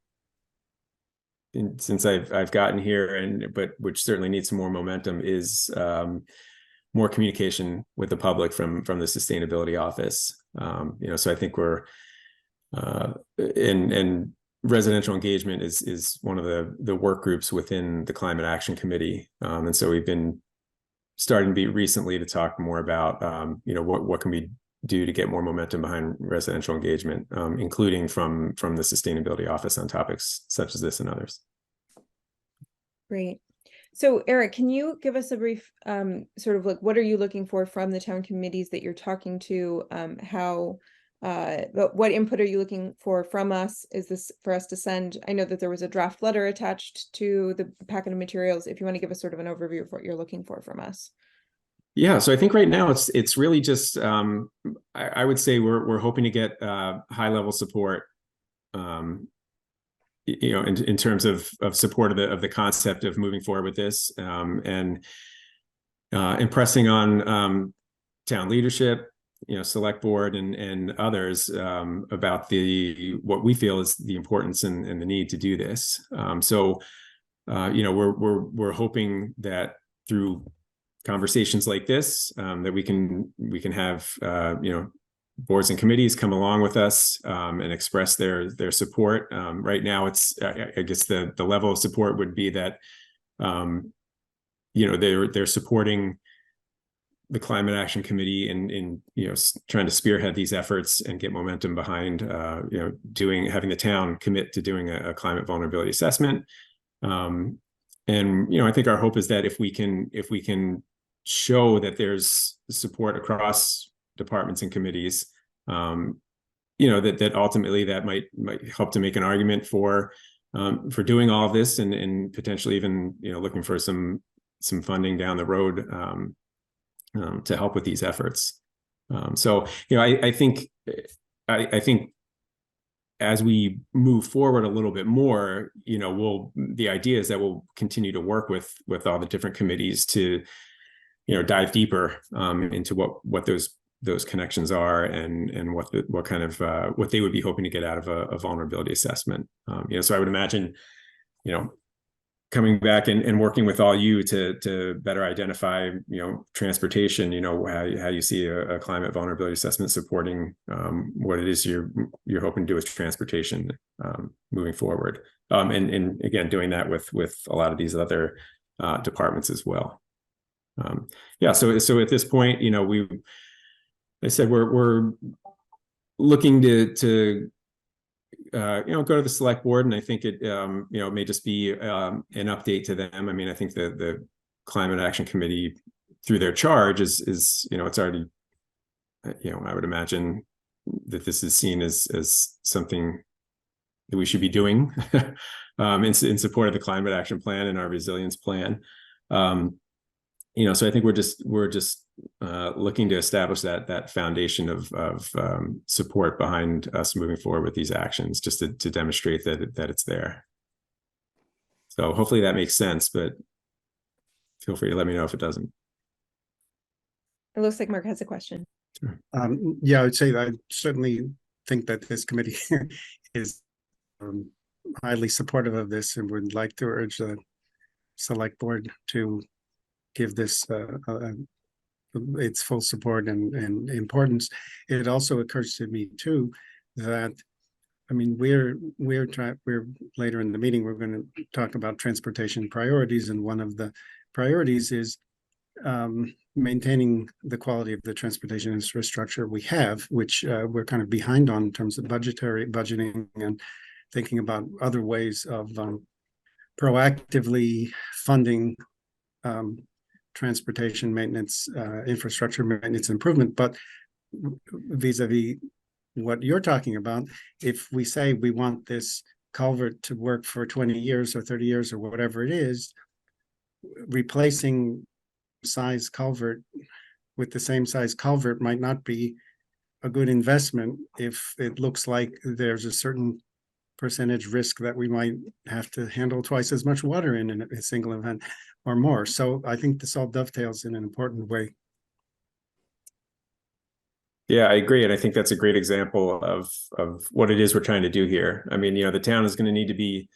since I've gotten here, but which certainly needs some more momentum, is more communication with the public from the sustainability office. You know, so I think we're and residential engagement is one of the work groups within the Climate Action Committee, and so we've been starting recently to talk more about you know, what can we do to get more momentum behind residential engagement, including from the sustainability office on topics such as this and others. great. So Eric, can you give us a brief sort of like, what are you looking for from the town committees that you're talking to? What input are you looking for from us? Is this for us to send? I know that there was a draft letter attached to the packet of materials. If you want to give us sort of an overview of what you're looking for from us. Yeah, so I think right now it's really just I would say we're hoping to get high level support, you know, in terms of support of the concept of moving forward with this, and impressing on town leadership, you know, select board and others about what we feel is the importance and the need to do this. So you know, we're hoping that through conversations like this, that we can have you know, boards and committees come along with us and express their support. Right now, it's I guess the level of support would be that you know, they're supporting the Climate Action Committee in you know, trying to spearhead these efforts and get momentum behind you know, having the town commit to doing a climate vulnerability assessment. And you know, I think our hope is that if we can show that there's support across departments and committees, you know, that ultimately that might help to make an argument for doing all of this, and potentially even, you know, looking for some funding down the road to help with these efforts. So, you know, I think as we move forward a little bit more, you know, the idea is that we'll continue to work with all the different committees to, you know, dive deeper into what those connections are, and what kind of what they would be hoping to get out of a vulnerability assessment. You know, so I would imagine, you know, coming back and working with all you to better identify, you know, transportation, you know, how you see a climate vulnerability assessment supporting what it is you're hoping to do with transportation moving forward. And again, doing that with a lot of these other departments as well. Yeah, so at this point, you know, I said we're looking to you know, go to the select board, and I think it you know, may just be an update to them. I mean, I think the Climate Action Committee, through their charge, is you know, it's already, you know, I would imagine that this is seen as something that we should be doing in support of the climate action plan and our resilience plan. You know, so I think we're just looking to establish that foundation of support behind us moving forward with these actions, just to demonstrate that it's there. So hopefully that makes sense, but feel free to let me know if it doesn't. It looks like Mark has a question. Sure. Yeah, I would say that I certainly think that this committee is highly supportive of this, and would like to urge the select board to give this a its full support and importance. It also occurs to me too that, I mean, we're later in the meeting, we're going to talk about transportation priorities, and one of the priorities is maintaining the quality of the transportation infrastructure we have, which we're kind of behind on in terms of budgeting and thinking about other ways of proactively funding transportation maintenance, infrastructure maintenance improvement. But vis-a-vis what you're talking about, if we say we want this culvert to work for 20 years or 30 years or whatever it is, replacing size culvert with the same size culvert might not be a good investment if it looks like there's a certain percentage risk that we might have to handle twice as much water in a single event or more. So I think this all dovetails in an important way. Yeah, I agree. And I think that's a great example of what it is we're trying to do here. I mean, the town is going to need to be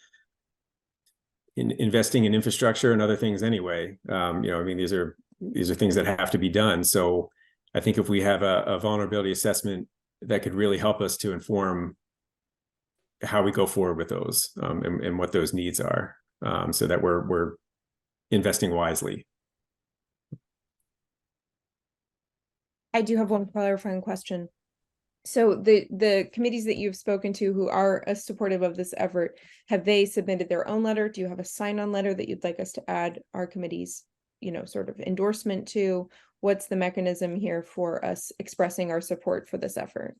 investing in infrastructure and other things anyway. I mean, these are things that have to be done. So I think if we have a vulnerability assessment that could really help us to inform how we go forward with those and what those needs are, so that we're investing wisely. I do have one clarifying question. So the committees that you've spoken to who are supportive of this effort, have they submitted their own letter? Do you have a sign-on letter that you'd like us to add our committee's, sort of endorsement to? What's the mechanism here for us expressing our support for this effort?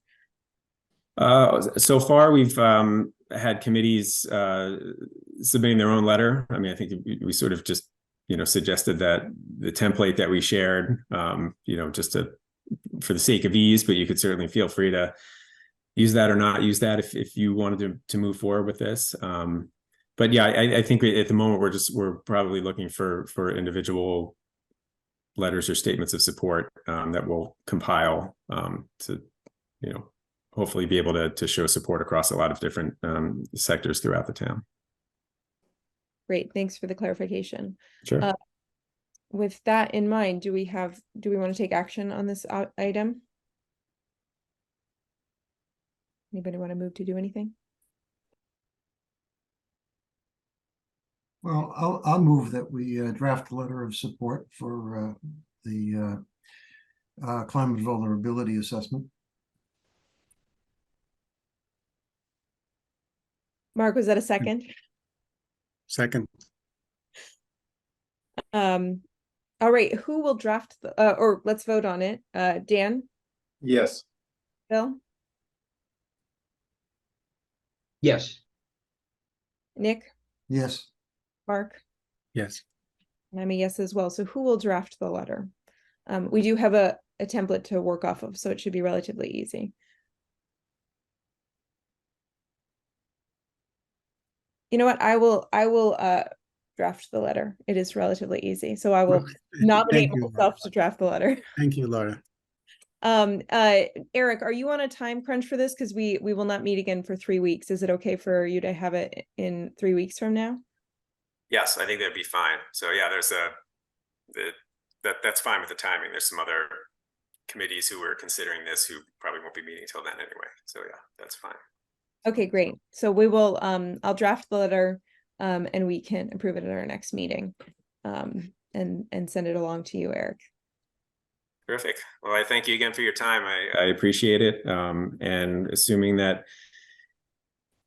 So far, we've had committees submitting their own letter. I mean, I think we sort of just, suggested that the template that we shared, just for the sake of ease, but you could certainly feel free to use that or not use that if you wanted to move forward with this. But yeah, I think at the moment we're probably looking for individual letters or statements of support that we'll compile to, hopefully be able to show support across a lot of different sectors throughout the town. Great, thanks for the clarification. Sure. With that in mind, do we want to take action on this item? Anybody want to move to do anything? Well, I'll move that we draft a letter of support for the climate vulnerability assessment. Mark, was that a second? Second. All right, who will draft or let's vote on it. Dan? Yes. Bill? Yes. Nick? Yes. Mark? Yes. And I'm a yes as well. So who will draft the letter? We do have a template to work off of, so it should be relatively easy. You know what? I will draft the letter. It is relatively easy. So I will nominate myself to draft the letter. Thank you, Laura. Eric, are you on a time crunch for this? Because we will not meet again for 3 weeks. Is it okay for you to have it in 3 weeks from now? Yes, I think that'd be fine. So yeah, that's fine with the timing. There's some other committees who are considering this who probably won't be meeting till then anyway. So yeah, that's fine. Okay, great. So we will, I'll draft the letter, and we can approve it at our next meeting, and send it along to you, Eric. Terrific. Well, I thank you again for your time. I appreciate it. And assuming that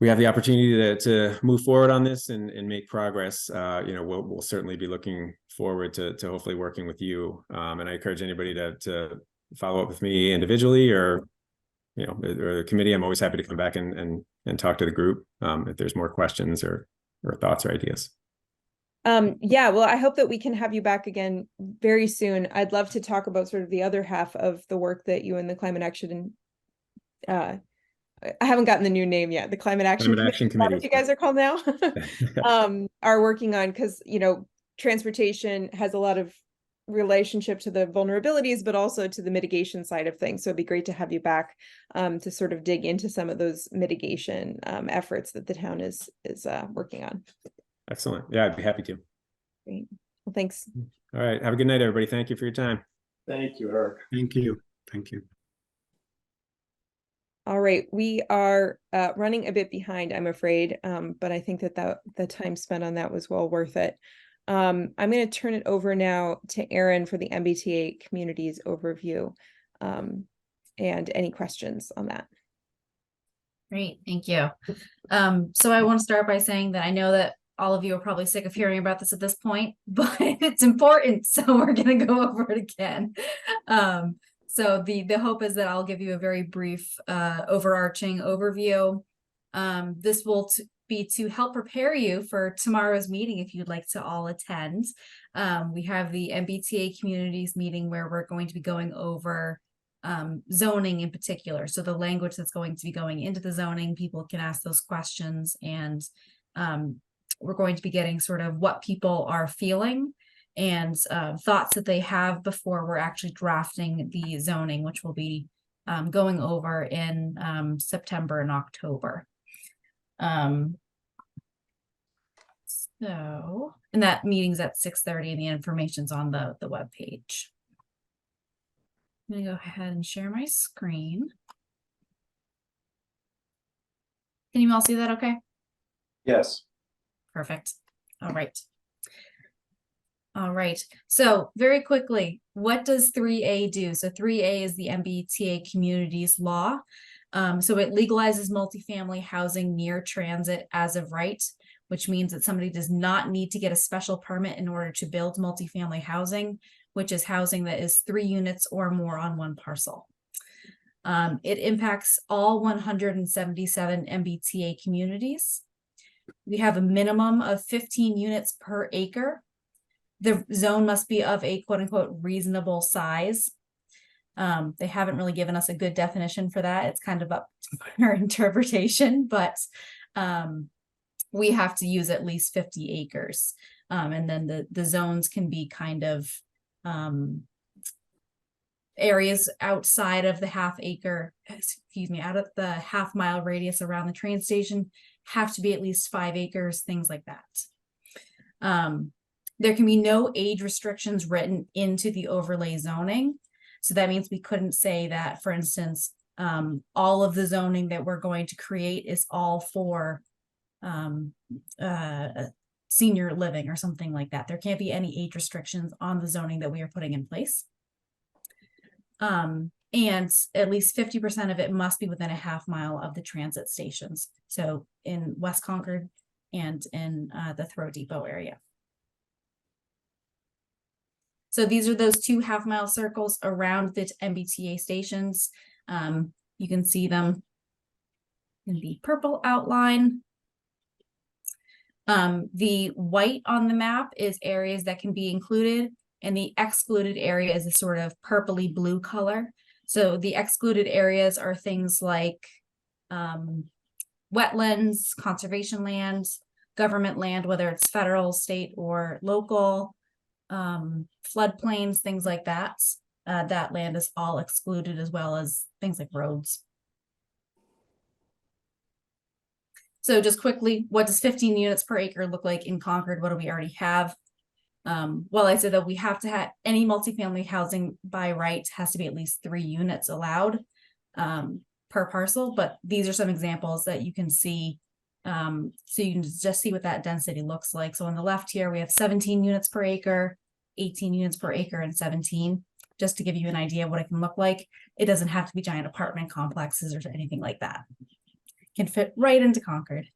we have the opportunity to move forward on this and make progress, we'll certainly be looking forward to hopefully working with you. And I encourage anybody to follow up with me individually or the committee. I'm always happy to come back and talk to the group if there's more questions or thoughts or ideas. Yeah, well, I hope that we can have you back again very soon. I'd love to talk about sort of the other half of the work that you and the Climate Action, I haven't gotten the new name yet, the Climate Action Committee, what you guys are called now, are working on, because, transportation has a lot of relationship to the vulnerabilities, but also to the mitigation side of things. So it'd be great to have you back to sort of dig into some of those mitigation efforts that the town is working on. Excellent. Yeah, I'd be happy to. Great. Well, thanks. All right. Have a good night, everybody. Thank you for your time. Thank you, Eric. Thank you. Thank you. All right, we are running a bit behind, I'm afraid, but I think that the time spent on that was well worth it. I'm going to turn it over now to Erin for the MBTA communities overview, and any questions on that. Great, thank you. So I want to start by saying that I know that all of you are probably sick of hearing about this at this point, but it's important, so we're going to go over it again. So the hope is that I'll give you a very brief overarching overview. This will be to help prepare you for tomorrow's meeting if you'd like to all attend. We have the MBTA communities meeting where we're going to be going over zoning in particular. So the language that's going to be going into the zoning, people can ask those questions, and we're going to be getting sort of what people are feeling and thoughts that they have before we're actually drafting the zoning, which will be going over in September and October. And that meeting's at 6:30 and the information's on the webpage. I'm gonna go ahead and share my screen. Can you all see that okay? Yes. Perfect. All right. All right. So very quickly, what does 3A do? So 3A is the MBTA communities law. So it legalizes multifamily housing near transit as of right, which means that somebody does not need to get a special permit in order to build multifamily housing, which is housing that is 3 units or more on one parcel. It impacts all 177 MBTA communities. We have a minimum of 15 units per acre. The zone must be of a quote unquote reasonable size. They haven't really given us a good definition for that. It's kind of up to our interpretation, but we have to use at least 50 acres. And then the zones can be kind of areas outside of the out of the half-mile radius around the train station have to be at least 5 acres, things like that. There can be no age restrictions written into the overlay zoning. So that means we couldn't say that, for instance, all of the zoning that we're going to create is all for senior living or something like that. There can't be any age restrictions on the zoning that we are putting in place. And at least 50% of it must be within a half-mile of the transit stations. So in West Concord and in the Throw Depot area. So these are those 2 half-mile circles around the MBTA stations. You can see them in the purple outline. The white on the map is areas that can be included, and the excluded area is a sort of purpley blue color. So the excluded areas are things like wetlands, conservation lands, government land, whether it's federal, state, or local, floodplains, things like that. That land is all excluded, as well as things like roads. So just quickly, what does 15 units per acre look like in Concord? What do we already have? Well, I said that we have to have any multifamily housing by right has to be at least 3 units allowed per parcel, but these are some examples that you can see. So you can just see what that density looks like. So on the left here, we have 17 units per acre, 18 units per acre, and 17, just to give you an idea of what it can look like. It doesn't have to be giant apartment complexes or anything like that. It can fit right into Concord.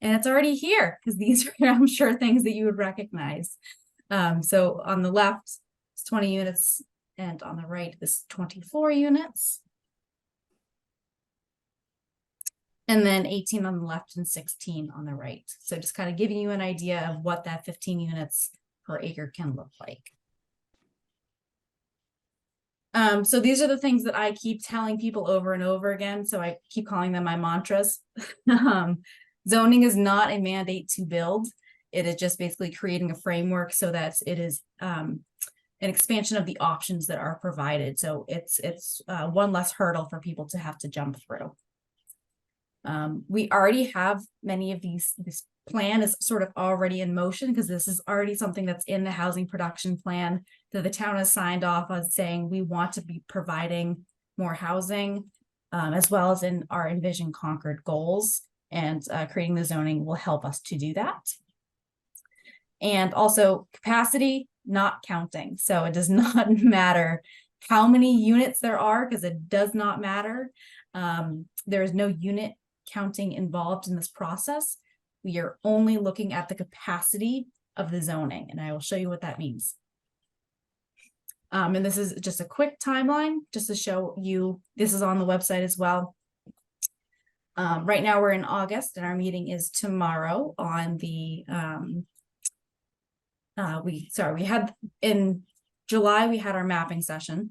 And it's already here because these are, I'm sure, things that you would recognize. So on the left, it's 20 units, and on the right is 24 units. And then 18 on the left and 16 on the right. So just kind of giving you an idea of what that 15 units per acre can look like. So these are the things that I keep telling people over and over again. So I keep calling them my mantras. Zoning is not a mandate to build. It is just basically creating a framework so that it is an expansion of the options that are provided. So it's one less hurdle for people to have to jump through. We already have many of these plan is sort of already in motion because this is already something that's in the housing production plan that the town has signed off on, saying we want to be providing more housing, as well as in our Envision Concord goals, and creating the zoning will help us to do that. And also capacity, not counting. So it does not matter how many units there are, because it does not matter. There is no unit counting involved in this process. We are only looking at the capacity of the zoning, and I will show you what that means. And this is just a quick timeline, just to show you, this is on the website as well. Right now we're in August, and our meeting is tomorrow on the, we had in July, we had our mapping session.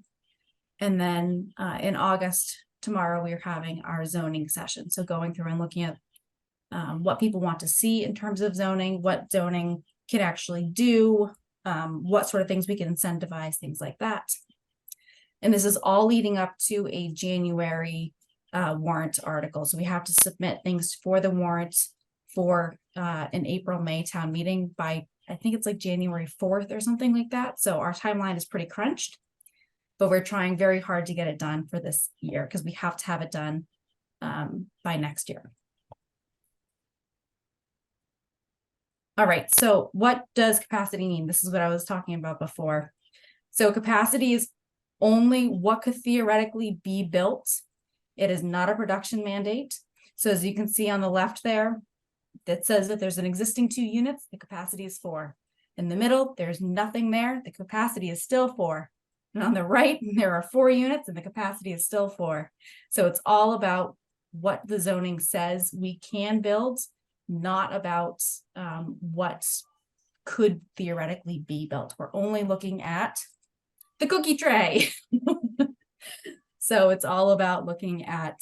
And then in August, tomorrow, we're having our zoning session. So going through and looking at what people want to see in terms of zoning, what zoning can actually do, what sort of things we can incentivize, things like that. And this is all leading up to a January warrant article. So we have to submit things for the warrant for an April-May town meeting by, I think it's like January 4th or something like that. So our timeline is pretty crunched, but we're trying very hard to get it done for this year because we have to have it done by next year. All right, so what does capacity mean? This is what I was talking about before. So capacity is only what could theoretically be built. It is not a production mandate. So as you can see on the left there, that says that there's an existing 2 units, the capacity is 4. In the middle, there's nothing there, the capacity is still 4. And on the right, there are 4 units and the capacity is still 4. So it's all about what the zoning says we can build, not about what could theoretically be built. We're only looking at the cookie tray. So it's all about looking at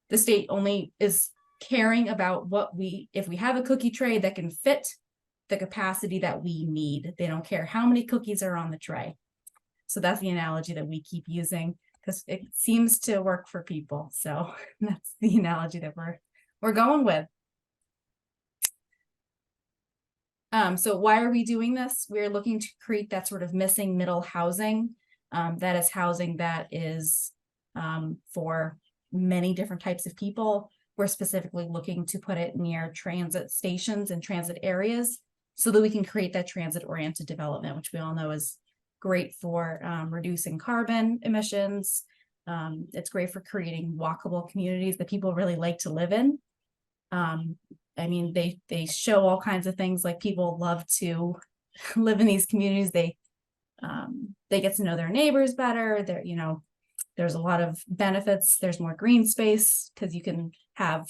the state only is caring about what if we have a cookie tray that can fit the capacity that we need. They don't care how many cookies are on the tray. So that's the analogy that we keep using because it seems to work for people. So that's the analogy that we're going with. So why are we doing this? We're looking to create that sort of missing middle housing. That is housing that is for many different types of people. We're specifically looking to put it near transit stations and transit areas so that we can create that transit-oriented development, which we all know is great for reducing carbon emissions. It's great for creating walkable communities that people really like to live in. I mean, they show all kinds of things, like people love to live in these communities. They get to know their neighbors better. There's a lot of benefits. There's more green space because you can have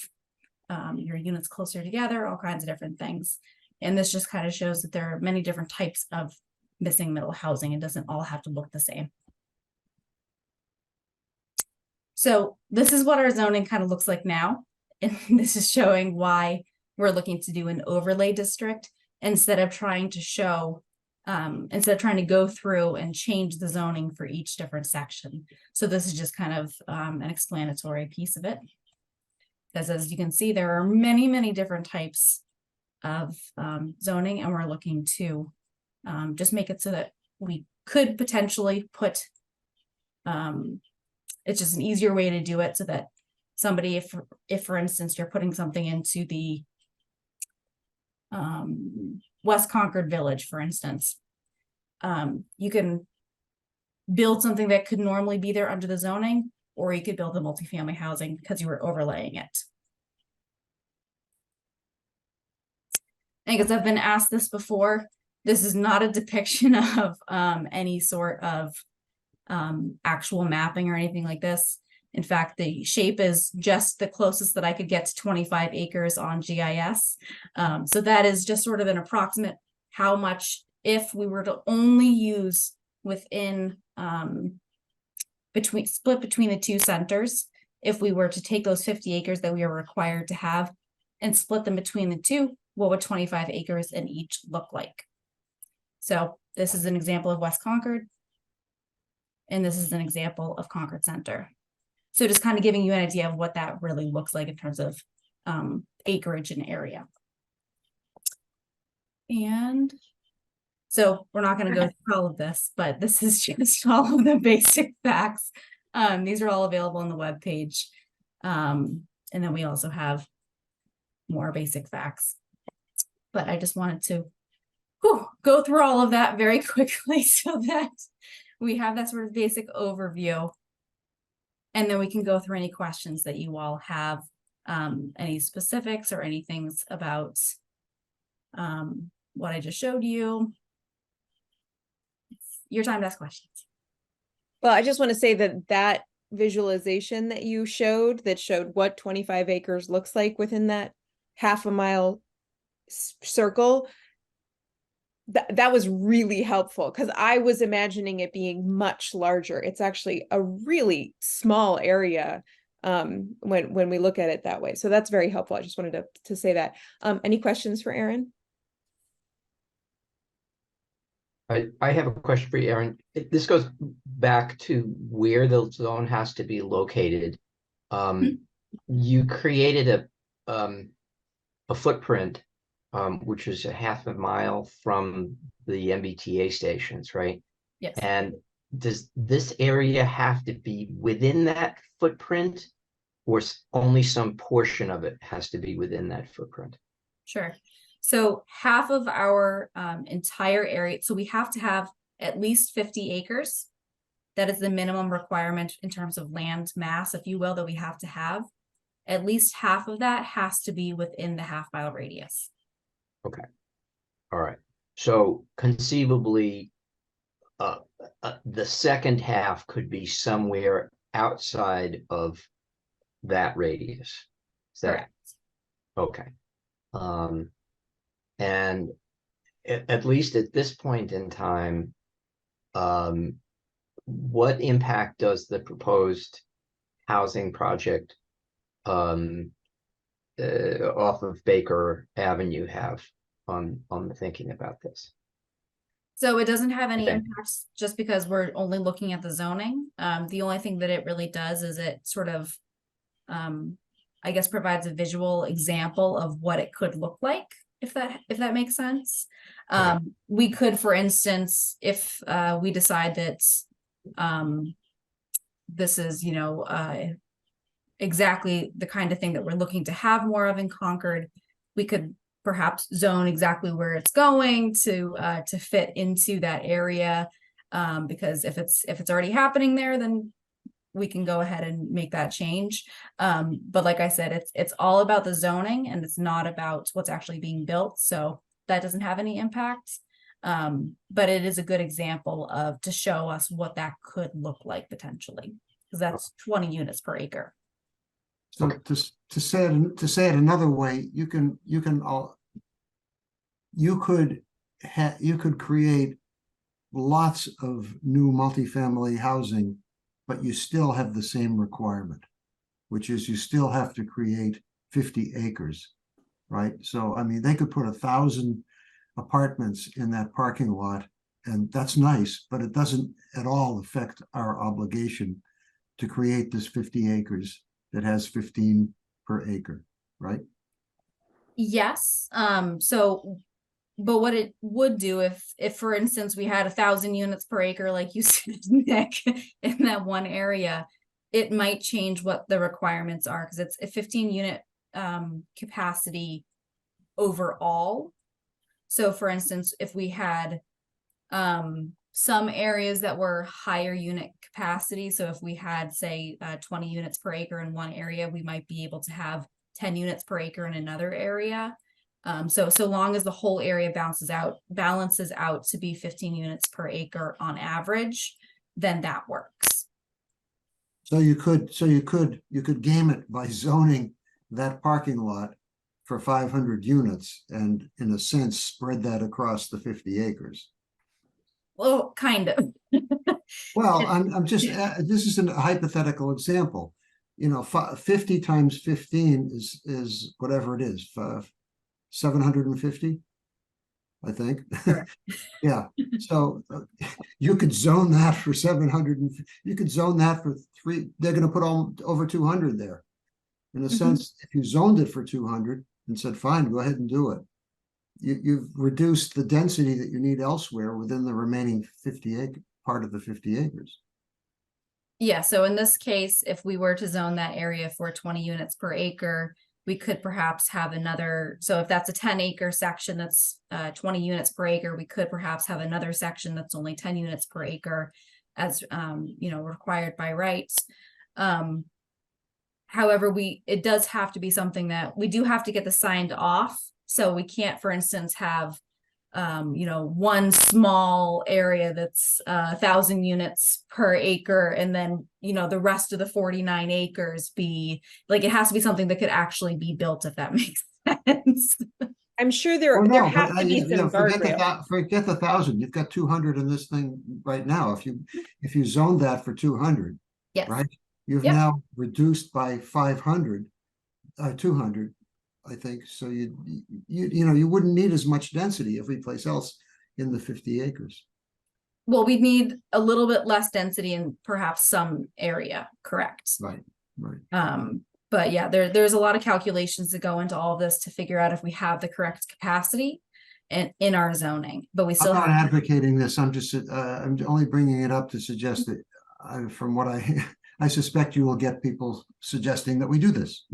your units closer together, all kinds of different things. And this just kind of shows that there are many different types of missing middle housing. It doesn't all have to look the same. So this is what our zoning kind of looks like now. And this is showing why we're looking to do an overlay district instead of trying to go through and change the zoning for each different section. So this is just kind of an explanatory piece of it. Because as you can see, there are many, many different types of zoning, and we're looking to just make it so that we could potentially put, it's just an easier way to do it so that somebody, if for instance, you're putting something into the West Concord Village, for instance, you can build something that could normally be there under the zoning, or you could build the multifamily housing because you were overlaying it. And because I've been asked this before, this is not a depiction of any sort of actual mapping or anything like this. In fact, the shape is just the closest that I could get to 25 acres on GIS. So that is just sort of an approximate how much, if we were to only use within split between the 2 centers, if we were to take those 50 acres that we are required to have and split them between the 2, what would 25 acres in each look like? So this is an example of West Concord, and this is an example of Concord Center. So just kind of giving you an idea of what that really looks like in terms of acreage and area. And so we're not going to go through all of this, but this is just all of the basic facts. These are all available on the webpage. And then we also have more basic facts. But I just wanted to go through all of that very quickly so that we have that sort of basic overview. And then we can go through any questions that you all have, any specifics or any things about what I just showed you. It's your time to ask questions. Well, I just want to say that that visualization that you showed, that showed what 25 acres looks like within that half a mile circle, that was really helpful, because I was imagining it being much larger. It's actually a really small area when we look at it that way. So that's very helpful. I just wanted to say that. Any questions for Aaron? I have a question for you, Aaron. This goes back to where the zone has to be located. You created a footprint, which is a half a mile from the MBTA stations, right? Yes. And does this area have to be within that footprint, or only some portion of it has to be within that footprint? Sure. So half of our entire area, so we have to have at least 50 acres. That is the minimum requirement in terms of land mass, if you will, that we have to have. At least half of that has to be within the half-mile radius. Okay. All right. So conceivably, the second half could be somewhere outside of that radius. Is that Correct. okay? And at least at this point in time, what impact does the proposed housing project off of Baker Avenue have on the thinking about this? So it doesn't have any Okay. impacts just because we're only looking at the zoning. The only thing that it really does is it sort of, I guess, provides a visual example of what it could look like, if that makes sense. We could, for instance, if we decide that this is, exactly the kind of thing that we're looking to have more of in Concord, we could perhaps zone exactly where it's going to fit into that area. Because if it's already happening there, then we can go ahead and make that change. But like I said, it's all about the zoning, and it's not about what's actually being built. So that doesn't have any impact. But it is a good example to show us what that could look like potentially, because that's 20 units per acre. So to say it another way, you could create lots of new multifamily housing, but you still have the same requirement, which is you still have to create 50 acres, right? So, I mean, they could put 1,000 apartments in that parking lot, and that's nice, but it doesn't at all affect our obligation to create this 50 acres that has 15 per acre, right? Yes. But what it would do if for instance, we had 1,000 units per acre, like you said, Nick, in that one area, it might change what the requirements are, because it's a 15 unit capacity overall. So for instance, if we had some areas that were higher unit capacity, so if we had, say, 20 units per acre in one area, we might be able to have 10 units per acre in another area. So long as the whole area balances out to be 15 units per acre on average, then that works. So you could game it by zoning that parking lot for 500 units and in a sense spread that across the 50 acres. Well, kind of. Well, I'm just this is a hypothetical example. 50 times 15 is whatever it is, 750, I think. Yeah. So you could zone that for 700, and you could zone that for three. They're going to put over 200 there. In a sense, if you zoned it for 200 and said, fine, go ahead and do it. you've reduced the density that you need elsewhere within the remaining 50-acre part of the 50 acres. Yeah, so in this case, if we were to zone that area for 20 units per acre, we could perhaps have another, so if that's a 10-acre section that's 20 units per acre, we could perhaps have another section that's only 10 units per acre as required by rights. However, it does have to be something that we do have to get the signed off. So we can't, for instance, have one small area that's 1,000 units per acre, and then the rest of the 49 acres be like, it has to be something that could actually be built, if that makes sense. I'm sure there Well, there no, have but, to be some guardrails. forget the 1,000. You've got 200 in this thing right now. If you zoned that for 200, Yes. right? You've Yep. now reduced by 500, 200, I think. So you wouldn't need as much density every place else in the 50 acres. Well, we'd need a little bit less density in perhaps some area, correct? Right, right. But yeah, there's a lot of calculations that go into all of this to figure out if we have the correct capacity in our zoning, but we still I'm not have. advocating this. I'm just I'm only bringing it up to suggest that from what I suspect you will get people suggesting that we do this,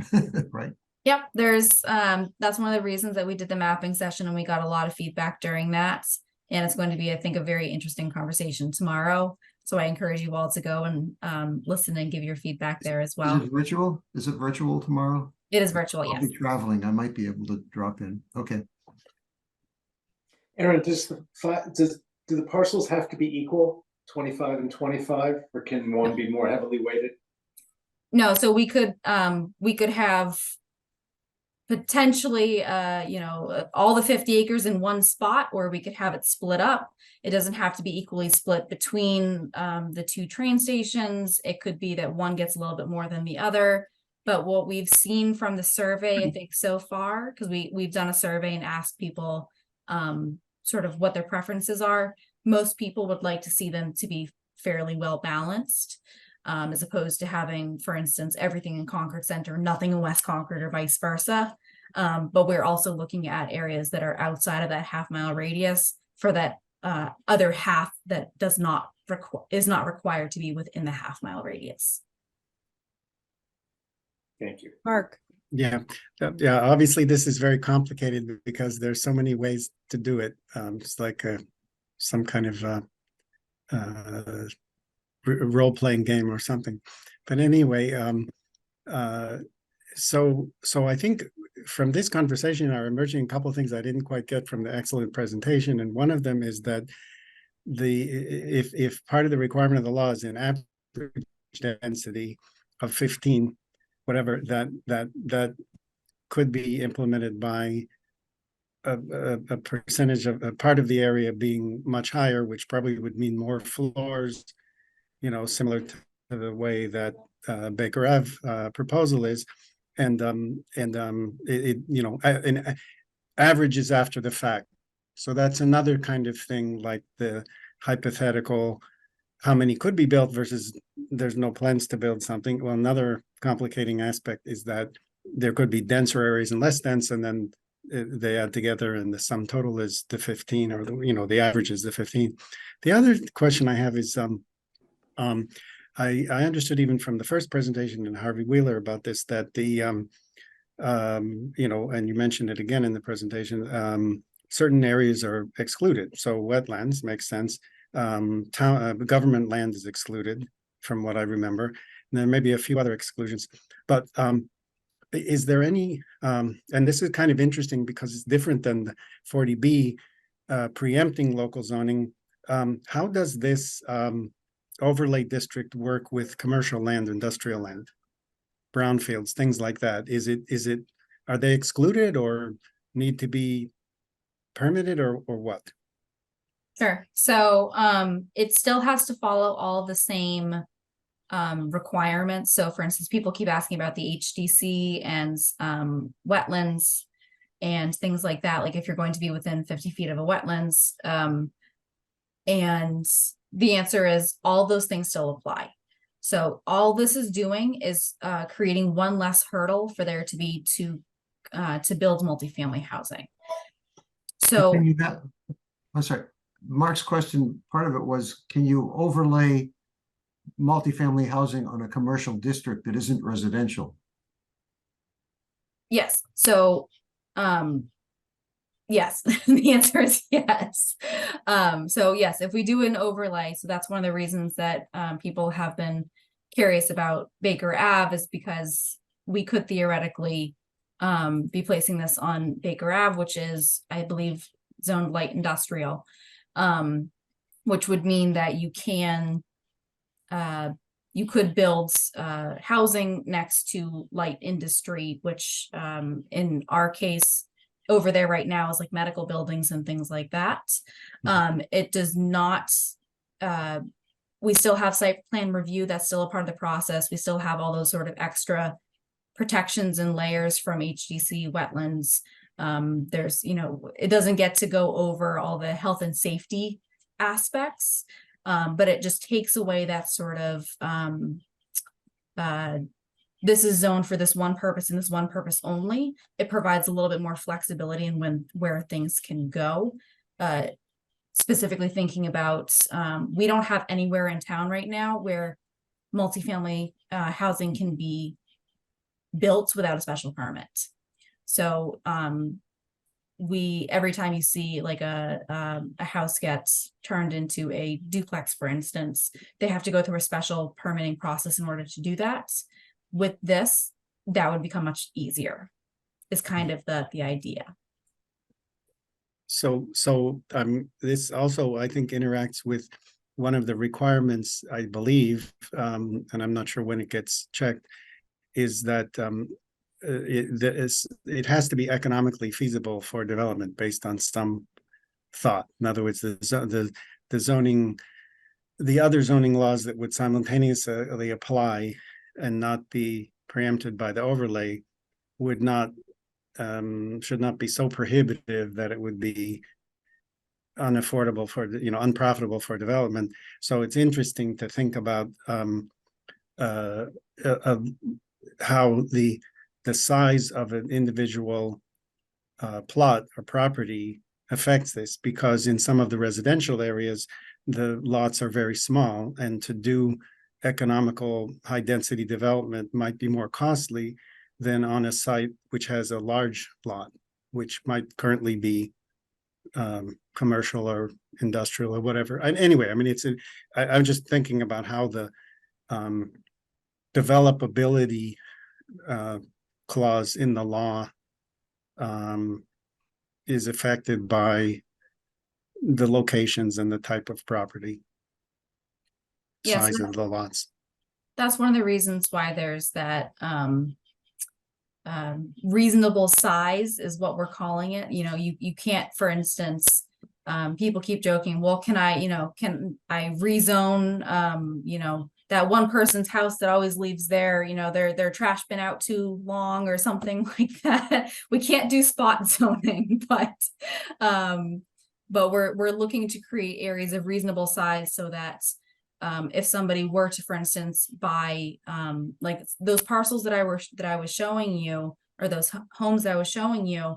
right? Yep, that's one of the reasons that we did the mapping session, and we got a lot of feedback during that. And it's going to be, I think, a very interesting conversation tomorrow. So I encourage you all to go and listen and give your feedback there as well. Is it virtual? Is it virtual tomorrow? It is virtual, I'll yes. be traveling. I might be able to drop in. Okay. Aaron, do the parcels have to be equal, 25 and 25, or can one be more heavily weighted? No, so we could have potentially all the 50 acres in one spot, or we could have it split up. It doesn't have to be equally split between the two train stations. It could be that one gets a little bit more than the other. But what we've seen from the survey, I think so far, because we've done a survey and asked people sort of what their preferences are. Most people would like to see them to be fairly well balanced, as opposed to having, for instance, everything in Concord Center, nothing in West Concord, or vice versa. But we're also looking at areas that are outside of that half-mile radius for that other half that is not required to be within the half-mile radius. Thank you. Mark. Yeah, obviously this is very complicated because there's so many ways to do it. It's like some kind of role-playing game or something. But anyway, so I think from this conversation are emerging a couple of things I didn't quite get from the excellent presentation, and one of them is that if part of the requirement of the law is an average density of 15, whatever, that could be implemented by a percentage of a part of the area being much higher, which probably would mean more floors, similar to the way that Baker Ave proposal is, and averages after the fact. So that's another kind of thing, like the hypothetical, how many could be built versus there's no plans to build something. Well, another complicating aspect is that there could be denser areas and less dense, and then they add together and the sum total is the 15, or the average is the 15. The other question I have is I understood even from the first presentation in Harvey Wheeler about this, that the and you mentioned it again in the presentation, certain areas are excluded. So wetlands makes sense. Government land is excluded from what I remember. And there may be a few other exclusions, but is there any, and this is kind of interesting because it's different than the 40B preempting local zoning. How does this overlay district work with commercial land, industrial land, brownfields, things like that? Are they excluded or need to be permitted, or what? Sure. So it still has to follow all the same requirements. So for instance, people keep asking about the HDC and wetlands and things like that. Like if you're going to be within 50 feet of a wetlands, and the answer is all those things still apply. So all this is doing is creating one less hurdle for there to be to build multifamily housing. So Can you I'm sorry, Mark's question, part of it was, can you overlay multifamily housing on a commercial district that isn't residential? yes, so yes, the answer is yes. So yes, if we do an overlay, so that's one of the reasons that people have been curious about Baker Ave, is because we could theoretically be placing this on Baker Ave, which is, I believe, zoned light industrial, which would mean that you could build housing next to light industry, which in our case over there right now is like medical buildings and things like that. It does not, we still have site plan review. That's still a part of the process. We still have all those sort of extra protections and layers from HDC wetlands. There's, it doesn't get to go over all the health and safety aspects, but it just takes away that sort of, this is zoned for this one purpose and this one purpose only. It provides a little bit more flexibility in where things can go. Specifically thinking about, we don't have anywhere in town right now where multifamily housing can be built without a special permit. So every time you see like a house gets turned into a duplex, for instance, they have to go through a special permitting process in order to do that. With this, that would become much easier, is kind of the idea. So this also, I think, interacts with one of the requirements, I believe, and I'm not sure when it gets checked, is that it has to be economically feasible for development based on some thought. In other words, the zoning, the other zoning laws that would simultaneously apply and not be preempted by the overlay would not, should not be so prohibitive that it would be unaffordable for, unprofitable for development. So it's interesting to think about how the size of an individual plot or property affects this, because in some of the residential areas, the lots are very small, and to do economical high density development might be more costly than on a site which has a large lot, which might currently be commercial or industrial or whatever. And anyway, I mean, I'm just thinking about how the developability clause in the law is affected by the locations and the type of property, Yes, size of the lots. that's one of the reasons why there's that reasonable size is what we're calling it. You can't, for instance, people keep joking, well, can I rezone, that one person's house that always leaves their trash bin out too long or something like that. We can't do spot zoning, but we're looking to create areas of reasonable size so that if somebody were to, for instance, buy like those parcels that I was showing you, or those homes that I was showing you,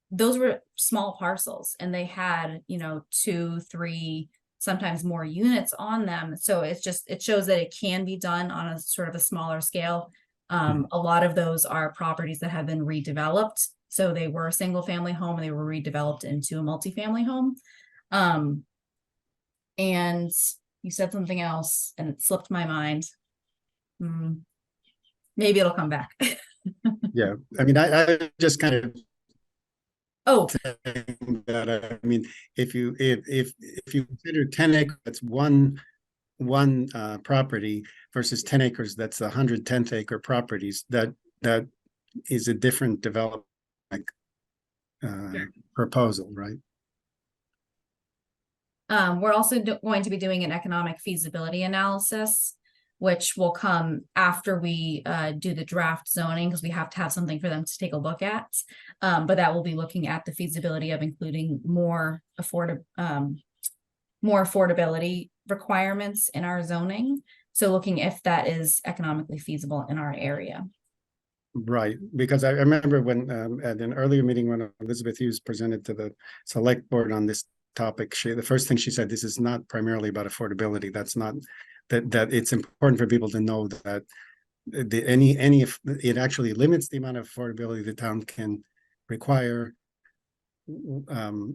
those were small parcels and they had 2, 3, sometimes more units on them. So it shows that it can be done on a sort of a smaller scale. A lot of those are properties that have been redeveloped. So they were a single family home and they were redeveloped into a multifamily home. And you said something else and it slipped my mind. Maybe it'll come back. Yeah, I mean, I just kind of that, I mean, if you consider 10 acres, that's one property versus 10 acres, that's 110th acre properties. That is a different development proposal, right? We're also going to be doing an economic feasibility analysis, which will come after we do the draft zoning, because we have to have something for them to take a look at. But that will be looking at the feasibility of including more affordability requirements in our zoning. So looking if that is economically feasible in our area. Right, because I remember when at an earlier meeting when Elizabeth Hughes presented to the select board on this topic, the first thing she said, this is not primarily about affordability. That's not that it's important for people to know that it actually limits the amount of affordability the town can require,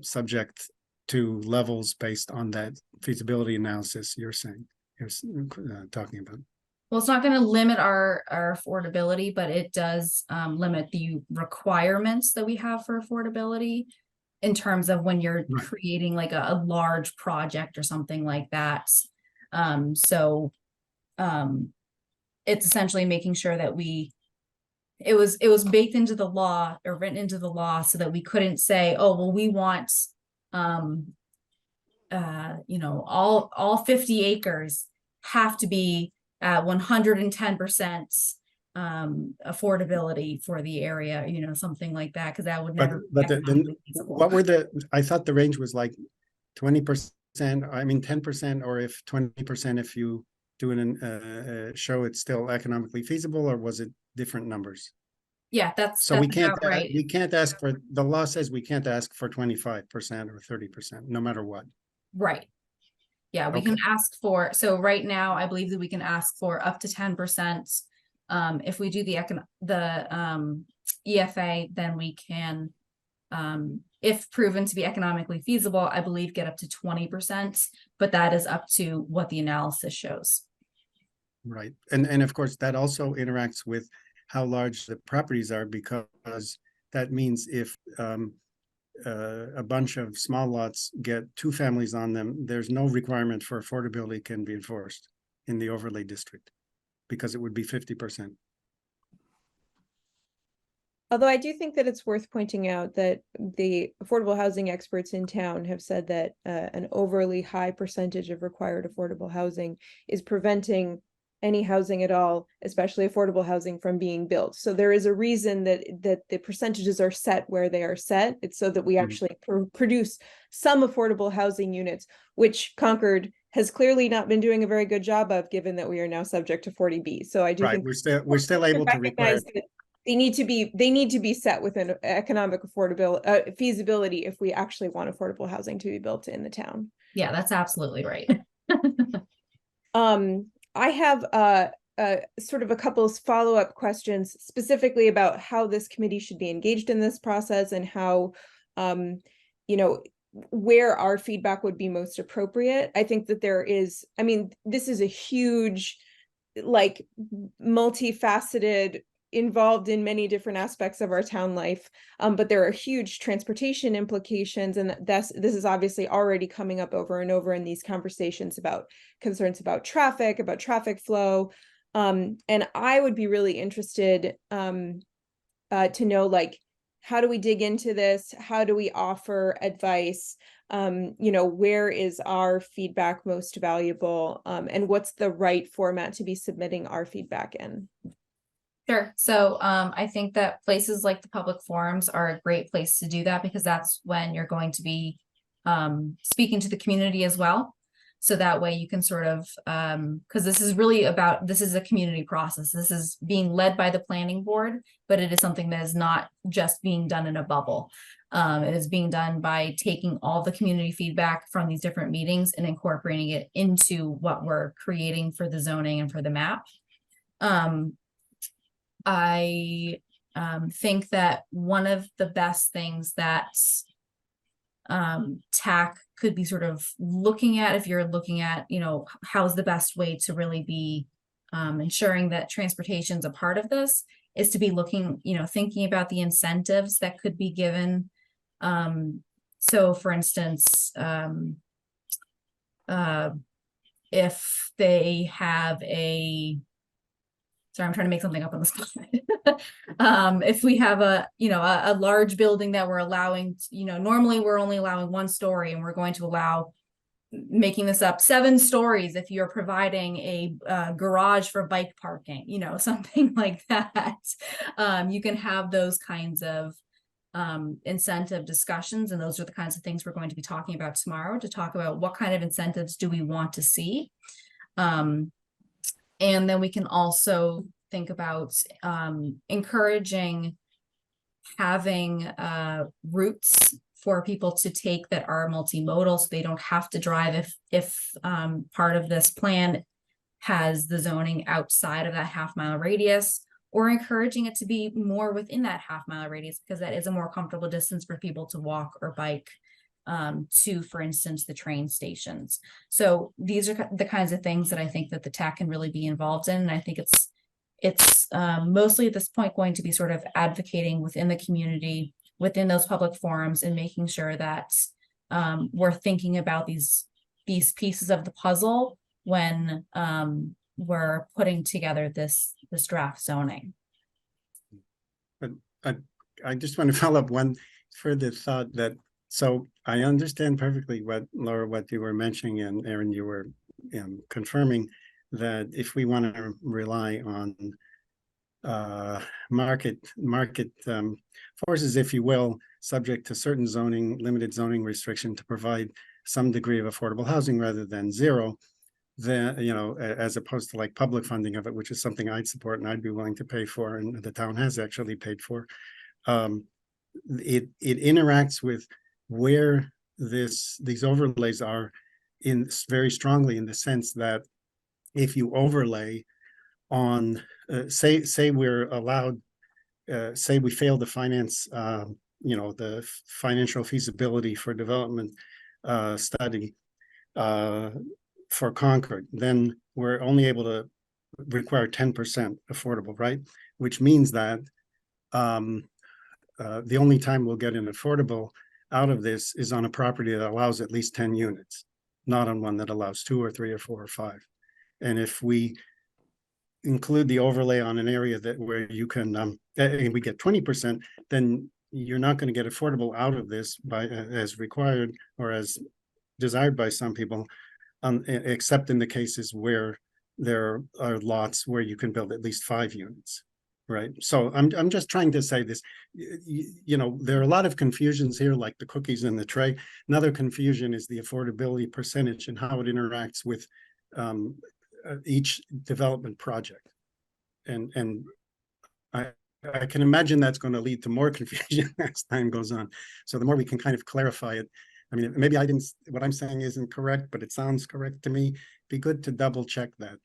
subject to levels based on that feasibility analysis you're talking about. Well, it's not going to limit our affordability, but it does limit the requirements that we have for affordability in terms of when you're Right. creating like a large project or something like that. It's essentially making sure that it was baked into the law or written into the law so that we couldn't say, oh, well, we want all 50 acres have to be at 110% affordability for the area, something like that, because that would never. What were I thought the range was like 20%, I mean 10%, or if 20% if you do it in show it's still economically feasible, or was it different numbers? Yeah, that's so we can't right. We can't ask for, the law says we can't ask for 25% or 30%, no matter what. Right. Yeah, we can ask for, so right now, I believe that we can ask for up to 10%. If we do the EFA, then we can, if proven to be economically feasible, I believe get up to 20%, but that is up to what the analysis shows. Right, and of course, that also interacts with how large the properties are, because that means if a bunch of small lots get 2 families on them, there's no requirement for affordability can be enforced in the overlay district, because it would be 50%. Although I do think that it's worth pointing out that the affordable housing experts in town have said that an overly high percentage of required affordable housing is preventing any housing at all, especially affordable housing, from being built. So there is a reason that the percentages are set where they are set. It's so that we actually produce some affordable housing units, which Concord has clearly not been doing a very good job of, given that we are now subject to 40B. So I do think we're still able to require. They need to be set within economic affordability, feasibility, if we actually want affordable housing to be built in the town. Yeah, that's absolutely right. I have sort of a couple of follow-up questions specifically about how this committee should be engaged in this process, and how, where our feedback would be most appropriate. I think that this is a huge, like, multifaceted, involved in many different aspects of our town life, but there are huge transportation implications, and this is obviously already coming up over and over in these conversations about concerns about traffic flow, and I would be really interested to know, like, how do we dig into this? How do we offer advice? Where is our feedback most valuable, and what's the right format to be submitting our feedback in? Sure. So I think that places like the public forums are a great place to do that, because that's when you're going to be speaking to the community as well. So that way you can sort of, because this is a community process. This is being led by the planning board, but it is something that is not just being done in a bubble. It is being done by taking all the community feedback from these different meetings and incorporating it into what we're creating for the zoning and for the map. I think that one of the best things that TAC could be sort of looking at, if you're looking at, how's the best way to really be ensuring that transportation is a part of this, is to be looking, thinking about the incentives that could be given. So for instance, if they have sorry, I'm trying to make something up on the spot. If we have a large building that we're allowing, normally we're only allowing 1 story, and we're going to allow, making this up, 7 stories if you're providing a garage for bike parking, something like that. You can have those kinds of incentive discussions, and those are the kinds of things we're going to be talking about tomorrow, to talk about what kind of incentives do we want to see. And then we can also think about encouraging having routes for people to take that are multimodal, so they don't have to drive if part of this plan has the zoning outside of that half-mile radius, or encouraging it to be more within that half-mile radius, because that is a more comfortable distance for people to walk or bike to, for instance, the train stations. So these are the kinds of things that I think that the TAC can really be involved in. And I think it's mostly at this point going to be sort of advocating within the community, within those public forums, and making sure that we're thinking about these pieces of the puzzle when we're putting together this draft zoning. But I just want to follow up one further thought that, so I understand perfectly what, Laura, what you were mentioning, and Aaron, you were confirming that if we want to rely on market forces, if you will, subject to certain limited zoning restriction to provide some degree of affordable housing rather than zero, then, you know, as opposed to like public funding of it, which is something I'd support and I'd be willing to pay for, and the town has actually paid for. It interacts with where these overlays are in very strongly, in the sense that if you overlay on say we're allowed, say we fail to finance you know, the financial feasibility for development study for Concord, then we're only able to require 10% affordable, right? Which means that the only time we'll get an affordable out of this is on a property that allows at least 10 units, not on one that allows 2 or 3 or 4 or 5. And if we include the overlay on an area that where you can, and we get 20%, then you're not going to get affordable out of this by as required or as desired by some people, except in the cases where there are lots where you can build at least 5 units, right? So I'm just trying to say this, you know, there are a lot of confusions here, like the cookies in the tray. Another confusion is the affordability percentage and how it interacts with each development project. And I can imagine that's going to lead to more confusion as time goes on. So the more we can kind of clarify it, I mean, maybe what I'm saying isn't correct, but it sounds correct to me. Be good to double check that.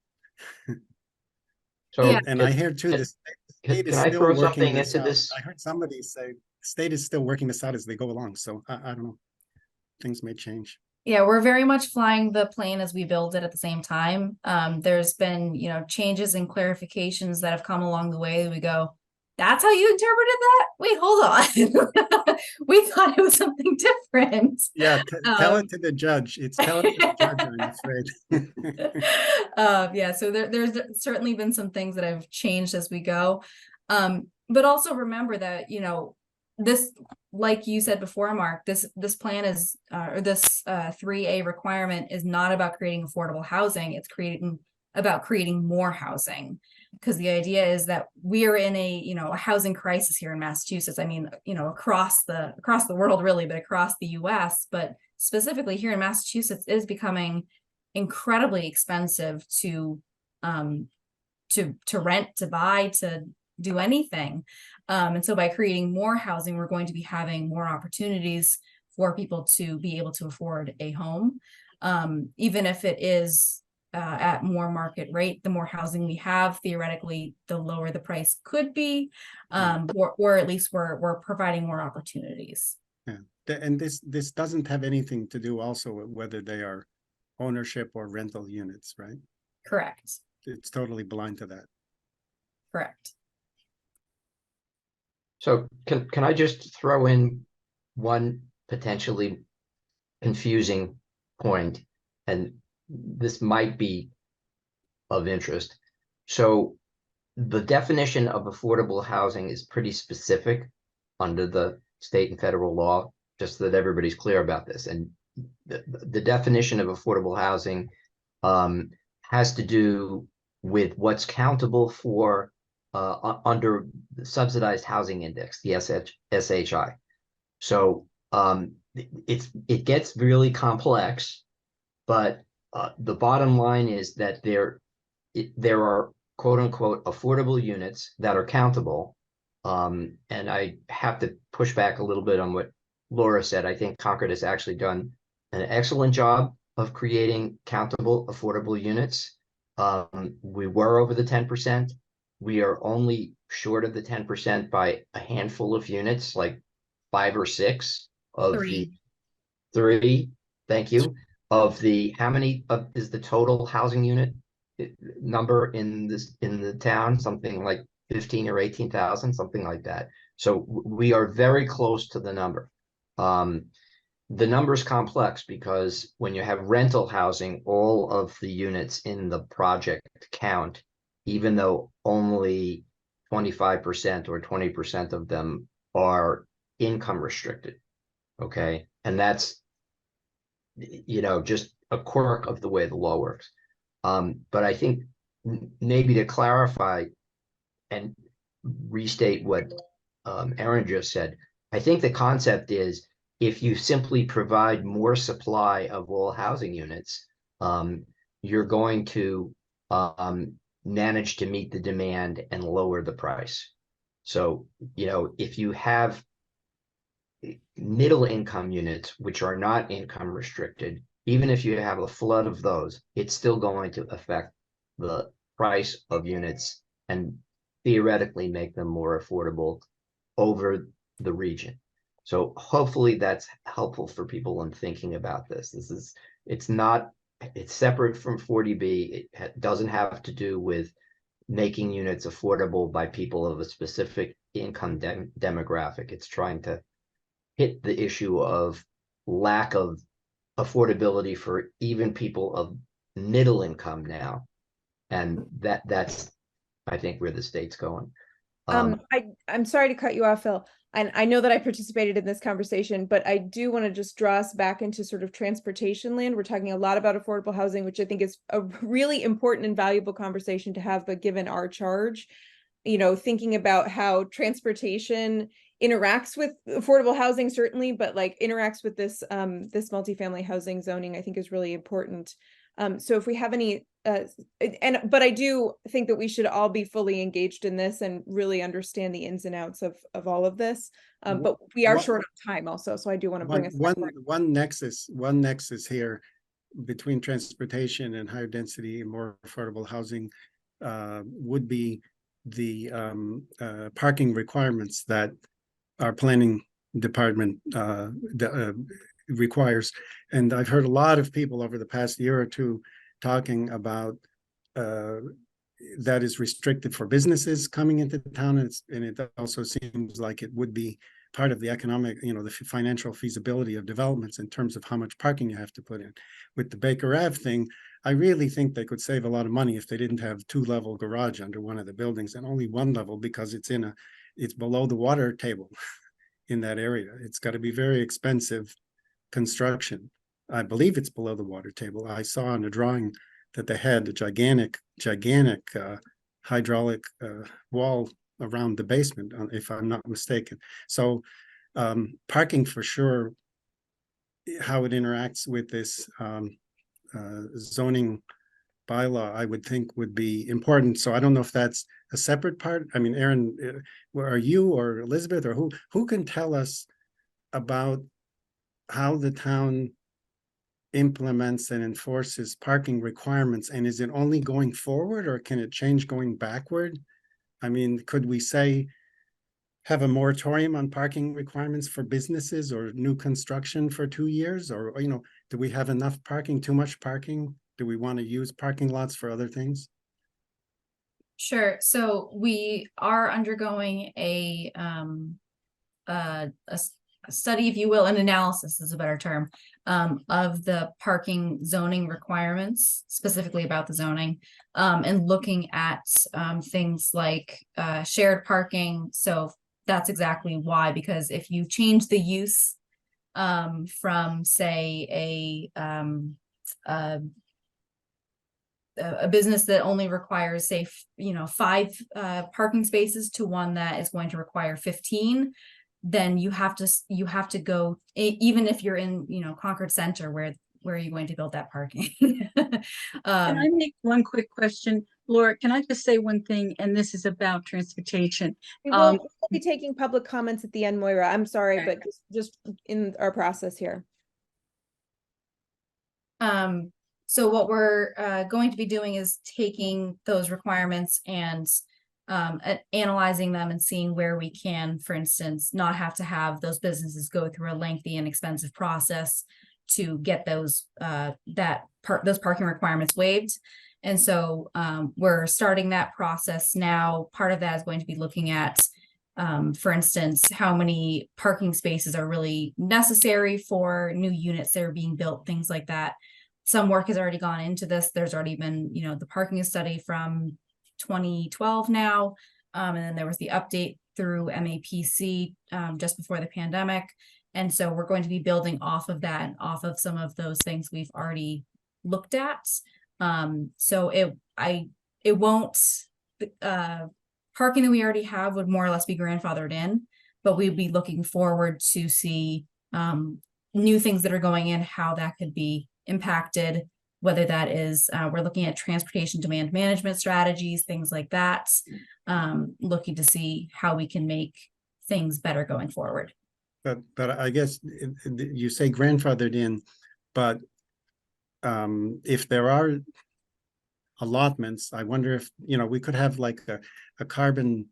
So, Yeah. And I hear too, the state is can I still throw working something this into out. this? I heard somebody say the state is still working this out as they go along. So I don't know, things may change. Yeah, we're very much flying the plane as we build it at the same time. There's been, you know, changes and clarifications that have come along the way. We go, that's how you interpreted that? Wait, hold on. We thought it was something different. Yeah, tell it to the judge. Tell it to the judge, I'm afraid. Yeah, so there's certainly been some things that have changed as we go. But also remember that, you know, this, like you said before, Mark, this plan is, or this 3A requirement is not about creating affordable housing. It's about creating more housing, because the idea is that we are in a housing crisis here in Massachusetts. I mean, you know, across the world really, but across the US, but specifically here in Massachusetts, it is becoming incredibly expensive to rent, to buy, to do anything. And so by creating more housing, we're going to be having more opportunities for people to be able to afford a home. Even if it is at more market rate, the more housing we have, theoretically, the lower the price could be, or at least we're providing more opportunities. Yeah, and this doesn't have anything to do also with whether they are ownership or rental units, right? Correct. It's totally blind to that. Correct. So can I just throw in one potentially confusing point, and this might be of interest. So the definition of affordable housing is pretty specific under the state and federal law, just so that everybody's clear about this. And the definition of affordable housing has to do with what's countable for under the subsidized housing index, the SHI. So it gets really complex, but the bottom line is that there are quote unquote affordable units that are countable. And I have to push back a little bit on what Laura said. I think Concord has actually done an excellent job of creating countable affordable units. We were over the 10%. We are only short of the 10% by a handful of units, like 5 or 6 of the 3. Thank you. Of the, how many is the total housing unit number in the town? Something like 15 or 18,000, something like that. So we are very close to the number. The number is complex because when you have rental housing, all of the units in the project count, even though only 25% or 20% of them are income restricted. Okay. And that's, just a quirk of the way the law works. But I think maybe to clarify and restate what Erin just said, I think the concept is if you simply provide more supply of all housing units, you're going to manage to meet the demand and lower the price. So, if you have middle income units, which are not income restricted, even if you have a flood of those, it's still going to affect the price of units and theoretically make them more affordable over the region. So hopefully that's helpful for people in thinking about this. It's separate from 40B. It doesn't have to do with making units affordable by people of a specific income demographic. It's trying to hit the issue of lack of affordability for even people of middle income now. And that's, I think, where the state's going. I'm sorry to cut you off, Phil. And I know that I participated in this conversation, but I do want to just draw us back into sort of transportation land. We're talking a lot about affordable housing, which I think is a really important and valuable conversation to have, but given our charge, thinking about how transportation interacts with affordable housing, certainly, but like interacts with this multifamily housing zoning, I think is really important. So if we have any, but I do think that we should all be fully engaged in this and really understand the ins and outs of all of this. But we are short of time also, so I do want to bring us one nexus here between transportation and higher density and more affordable housing would be the parking requirements that our planning department requires. And I've heard a lot of people over the past year or two talking about that is restricted for businesses coming into town, and it also seems like it would be part of the economic, the financial feasibility of developments in terms of how much parking you have to put in. With the Baker Ave thing, I really think they could save a lot of money if they didn't have 2-level garage under one of the buildings and only 1 level, because it's below the water table in that area. It's got to be very expensive construction. I believe it's below the water table. I saw on a drawing that they had a gigantic hydraulic wall around the basement, if I'm not mistaken. So parking for sure, how it interacts with this zoning bylaw, I would think would be important. So I don't know if that's a separate part. I mean, Erin, are you or Elizabeth or who can tell us about how the town implements and enforces parking requirements? And is it only going forward, or can it change going backward? I mean, could we say have a moratorium on parking requirements for businesses or new construction for 2 years? Or, do we have enough parking, too much parking? Do we want to use parking lots for other things? Sure. So we are undergoing a study, if you will, an analysis is a better term, of the parking zoning requirements, specifically about the zoning, and looking at things like shared parking. So that's exactly why, because if you change the use from, say, a business that only requires, say, 5 parking spaces to one that is going to require 15, then you have to go, even if you're in, Concord Center, where are you going to build that parking? Can I make one quick question? Laura, can I just say one thing? And this is about transportation. We will we'll be taking public comments at the end, Moira. I'm sorry, Okay. but just in our process here. So what we're going to be doing is taking those requirements and analyzing them and seeing where we can, for instance, not have to have those businesses go through a lengthy and expensive process to get those those parking requirements waived. And so we're starting that process now. Part of that is going to be looking at, for instance, how many parking spaces are really necessary for new units that are being built, things like that. Some work has already gone into this. There's already been, the parking study from 2012 now. And then there was the update through MAPC just before the pandemic. And so we're going to be building off of that and off of some of those things we've already looked at. So it won't, parking that we already have would more or less be grandfathered in, but we'd be looking forward to see new things that are going in, how that could be impacted, whether that is, we're looking at transportation demand management strategies, things like that, looking to see how we can make things better going forward. But I guess you say grandfathered in, but if there are allotments, I wonder if, we could have like a carbon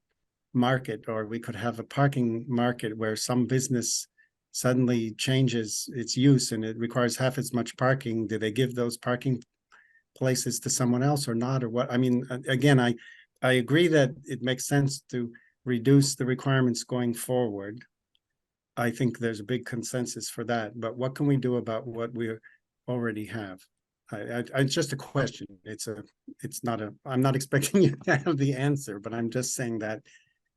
market, or we could have a parking market where some business suddenly changes its use and it requires half as much parking. Do they give those parking places to someone else or not, or what? I mean, again, I agree that it makes sense to reduce the requirements going forward. I think there's a big consensus for that, but what can we do about what we already have? It's just a question. I'm not expecting you to have the answer, but I'm just saying that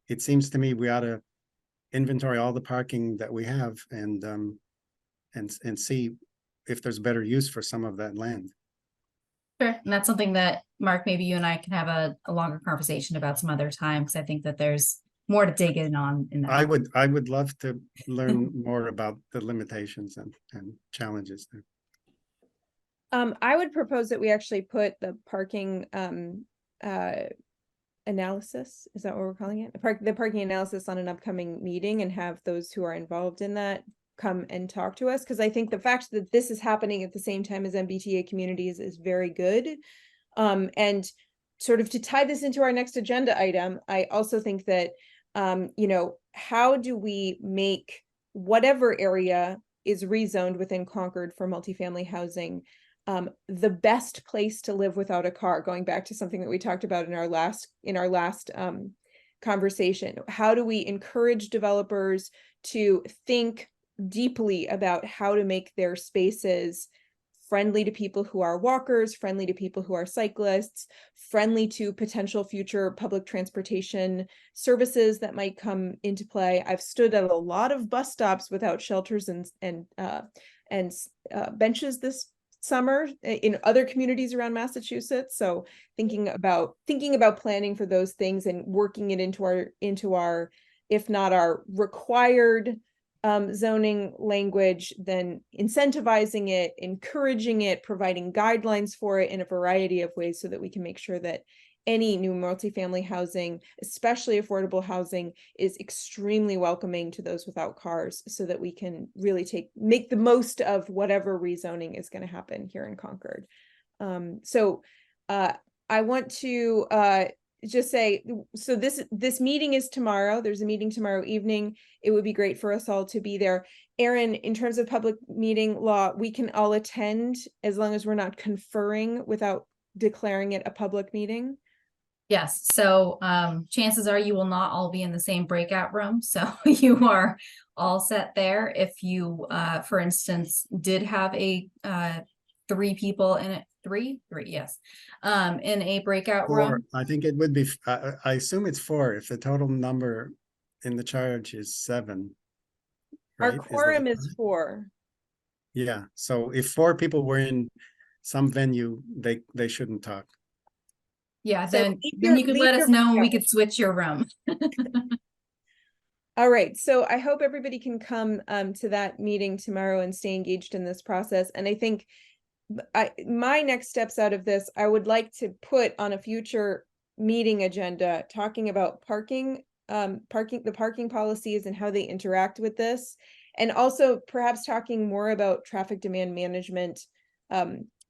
it seems to me we ought to inventory all the parking that we have and see if there's better use for some of that land. Sure. And that's something that, Mark, maybe you and I can have a longer conversation about some other time, because I think that there's more to dig in on in that. I would love to learn more about the limitations and challenges there. I would propose that we actually put the parking analysis, is that what we're calling it? The parking analysis on an upcoming meeting, and have those who are involved in that come and talk to us, because I think the fact that this is happening at the same time as MBTA communities is very good. And sort of to tie this into our next agenda item, I also think that how do we make whatever area is rezoned within Concord for multifamily housing the best place to live without a car, going back to something that we talked about in our last conversation. How do we encourage developers to think deeply about how to make their spaces friendly to people who are walkers, friendly to people who are cyclists, friendly to potential future public transportation services that might come into play? I've stood at a lot of bus stops without shelters and benches this summer in other communities around Massachusetts. So thinking about planning for those things and working it into our, if not our required zoning language, then incentivizing it, encouraging it, providing guidelines for it in a variety of ways, so that we can make sure that any new multifamily housing, especially affordable housing, is extremely welcoming to those without cars, so that we can really make the most of whatever rezoning is going to happen here in Concord. So I want to just say, so this meeting is tomorrow. There's a meeting tomorrow evening. It would be great for us all to be there. Aaron, in terms of public meeting law, we can all attend as long as we're not conferring without declaring it a public meeting. Yes, so chances are you will not all be in the same breakout room, so you are all set there. If you, for instance, did have a 3 people in it, three, yes, in a breakout 4, room. I think it would be, I assume it's 4 if the total number in the charge is 7. Our right? quorum is correct? 4. Yeah, so if 4 people were in some venue, they shouldn't talk. Yeah, So then you could let us know and we could switch your room. All right, so I hope everybody can come to that meeting tomorrow and stay engaged in this process. And I think my next steps out of this, I would like to put on a future meeting agenda, talking about parking, the parking policies and how they interact with this. And also perhaps talking more about traffic demand management,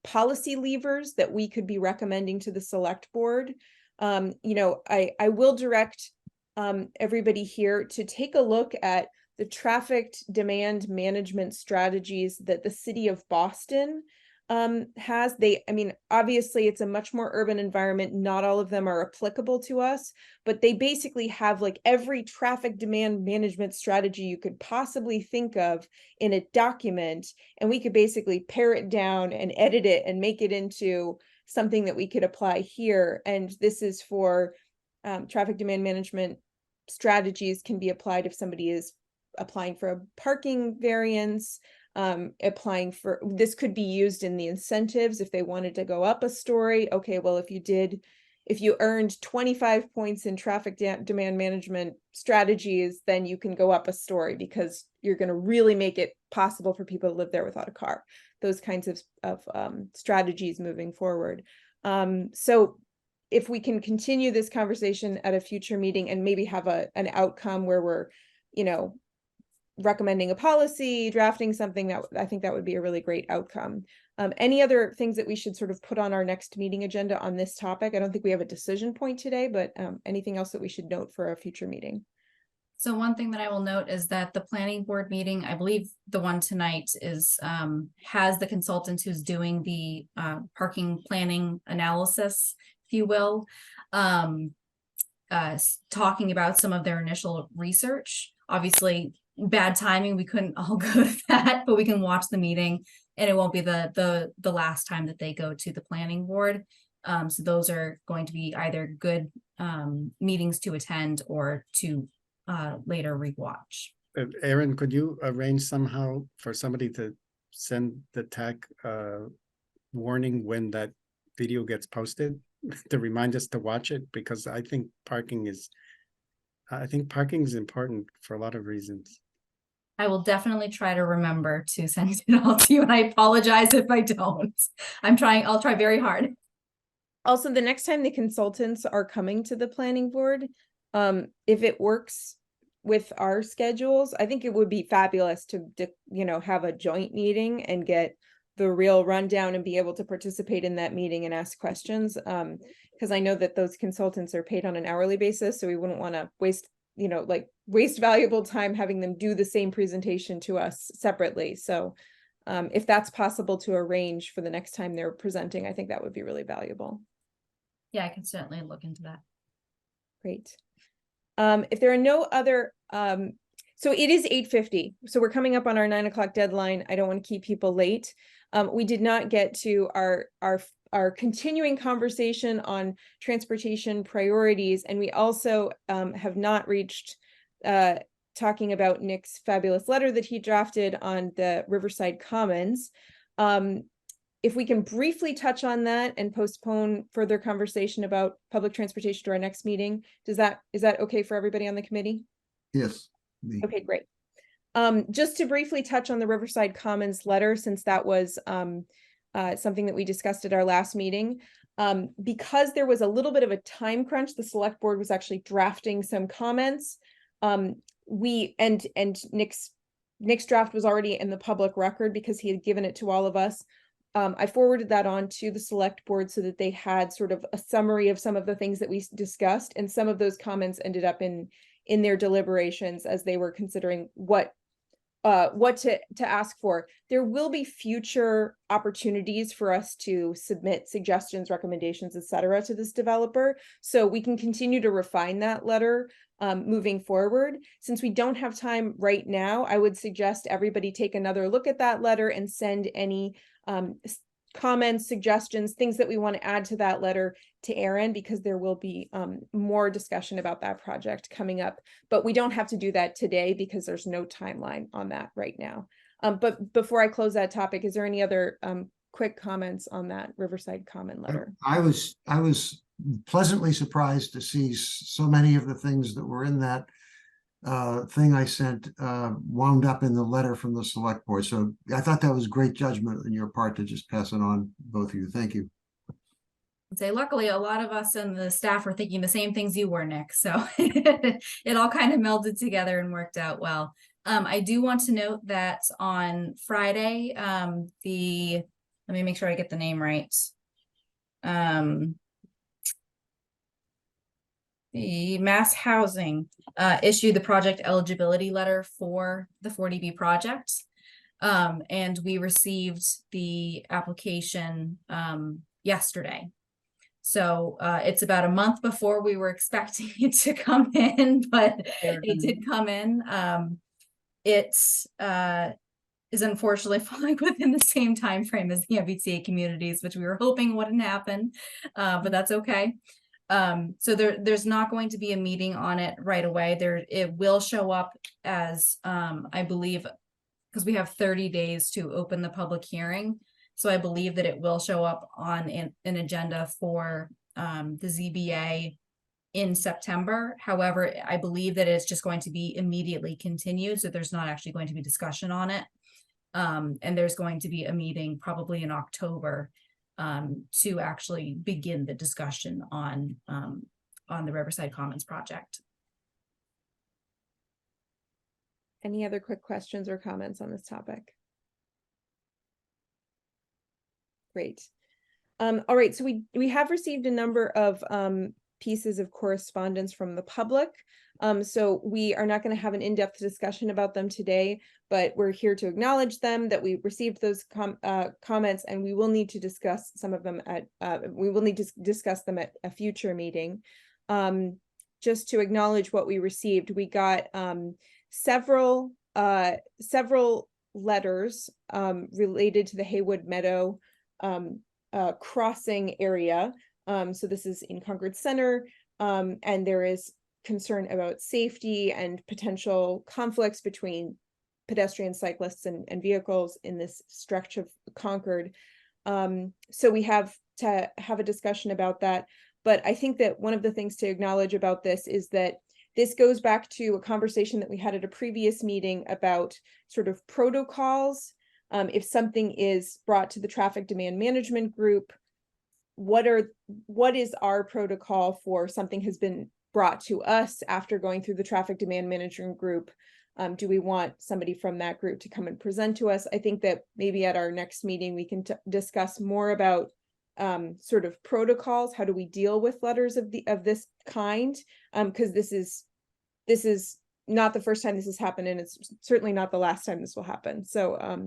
policy levers that we could be recommending to the select board. You know, I will direct, everybody here to take a look at the traffic demand management strategies that the city of Boston has. I mean, obviously it's a much more urban environment. Not all of them are applicable to us, but they basically have like every traffic demand management strategy you could possibly think of in a document. And we could basically pare it down and edit it and make it into something that we could apply here. And this is for traffic demand management strategies can be applied if somebody is applying for a parking variance, applying for, this could be used in the incentives if they wanted to go up a story. Okay, well, if you earned 25 points in traffic demand management strategies, then you can go up a story because you're going to really make it possible for people to live there without a car. Those kinds of strategies moving forward. So if we can continue this conversation at a future meeting and maybe have an outcome where we're, you know, recommending a policy, drafting something, that I think that would be a really great outcome. Any other things that we should sort of put on our next meeting agenda on this topic? I don't think we have a decision point today, but anything else that we should note for a future meeting? So one thing that I will note is that the planning board meeting, I believe the one tonight is, has the consultant who's doing the parking planning analysis, if you will, talking about some of their initial research. Obviously, bad timing, we couldn't all go to that, but we can watch the meeting and it won't be the last time that they go to the planning board. So those are going to be either good meetings to attend or to later rewatch. Aaron, could you arrange somehow for somebody to send the tag warning when that video gets posted to remind us to watch it? Because I think parking is important for a lot of reasons. I will definitely try to remember to send it all to you, and I apologize if I don't. I'll try very hard. Also, the next time the consultants are coming to the planning board, if it works with our schedules, I think it would be fabulous to, you know, have a joint meeting and get the real rundown and be able to participate in that meeting and ask questions. Because I know that those consultants are paid on an hourly basis, so we wouldn't want to waste valuable time having them do the same presentation to us separately. So if that's possible to arrange for the next time they're presenting, I think that would be really valuable. Yeah, I can certainly look into that. Great. If there are no other, so it is 8:50, so we're coming up on our 9 o'clock deadline. I don't want to keep people late. We did not get to our continuing conversation on transportation priorities, and we also have not reached talking about Nick's fabulous letter that he drafted on the Riverside Commons. If we can briefly touch on that and postpone further conversation about public transportation to our next meeting, is that okay for everybody on the committee? Yes. Okay, great. Just to briefly touch on the Riverside Commons letter, since that was something that we discussed at our last meeting. Because there was a little bit of a time crunch, the select board was actually drafting some comments. And Nick's draft was already in the public record because he had given it to all of us. I forwarded that on to the select board so that they had sort of a summary of some of the things that we discussed, and some of those comments ended up in their deliberations as they were considering what to ask for. There will be future opportunities for us to submit suggestions, recommendations, etc. to this developer, so we can continue to refine that letter moving forward. Since we don't have time right now, I would suggest everybody take another look at that letter and send any comments, suggestions, things that we want to add to that letter to Aaron, because there will be more discussion about that project coming up. But we don't have to do that today because there's no timeline on that right now. But before I close that topic, is there any other quick comments on that Riverside Common letter? I was pleasantly surprised to see so many of the things that were in that thing I sent wound up in the letter from the select board. So I thought that was great judgment on your part to just pass it on, both of you. Thank you. I'd say luckily a lot of us and the staff were thinking the same things you were, Nick. So it all kind of melded together and worked out well. I do want to note that on Friday, let me make sure I get the name right. The Mass Housing issued the project eligibility letter for the 40B project. And we received the application yesterday. So it's about a month before we were expecting it to come in, but it did come in. It is unfortunately falling within the same time frame as the MBTA communities, which we were hoping wouldn't happen, but that's okay. So there's not going to be a meeting on it right away. It will show up as I believe, because we have 30 days to open the public hearing. So I believe that it will show up on an agenda for the ZBA in September. However, I believe that it's just going to be immediately continued. So there's not actually going to be discussion on it. And there's going to be a meeting probably in October to actually begin the discussion on the Riverside Commons project. Any other quick questions or comments on this topic? Great. All right, so we have received a number of pieces of correspondence from the public. So we are not going to have an in-depth discussion about them today, but we're here to acknowledge them, that we received those comments, and we will need to discuss some of them at a future meeting. Just to acknowledge what we received, we got several letters related to the Haywood Meadow crossing area. So this is in Concord Center, and there is concern about safety and potential conflicts between pedestrians, cyclists, and vehicles in this stretch of Concord. So we have to have a discussion about that. But I think that one of the things to acknowledge about this is that this goes back to a conversation that we had at a previous meeting about sort of protocols. If something is brought to the traffic demand management group, what is our protocol for something has been brought to us after going through the traffic demand management group? Do we want somebody from that group to come and present to us? I think that maybe at our next meeting, we can discuss more about sort of protocols. How do we deal with letters of this kind? Because this is not the first time this has happened, and it's certainly not the last time this will happen. So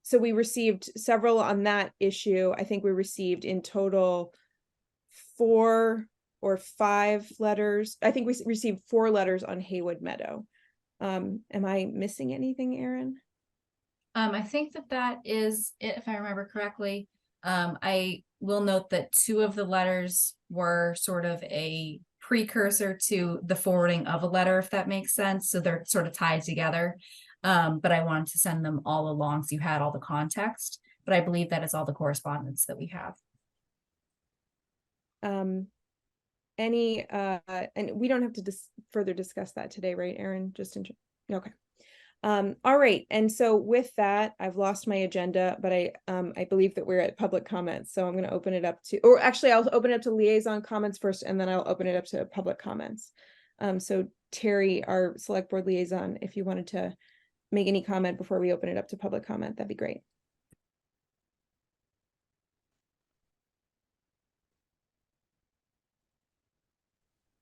so we received several on that issue. I think we received in total 4 or 5 letters. I think we received 4 letters on Haywood Meadow. Am I missing anything, Erin? I think that is it, if I remember correctly. I will note that 2 of the letters were sort of a precursor to the forwarding of a letter, if that makes sense. So they're sort of tied together. But I wanted to send them all along so you had all the context. But I believe that is all the correspondence that we have. And we don't have to further discuss that today, right, Erin? Okay. All right. And so with that, I've lost my agenda, but I believe that we're at public comments. So I'm going to open it up to, or actually I'll open it up to liaison comments first, and then I'll open it up to public comments. So Terry, our select board liaison, if you wanted to make any comment before we open it up to public comment, that'd be great.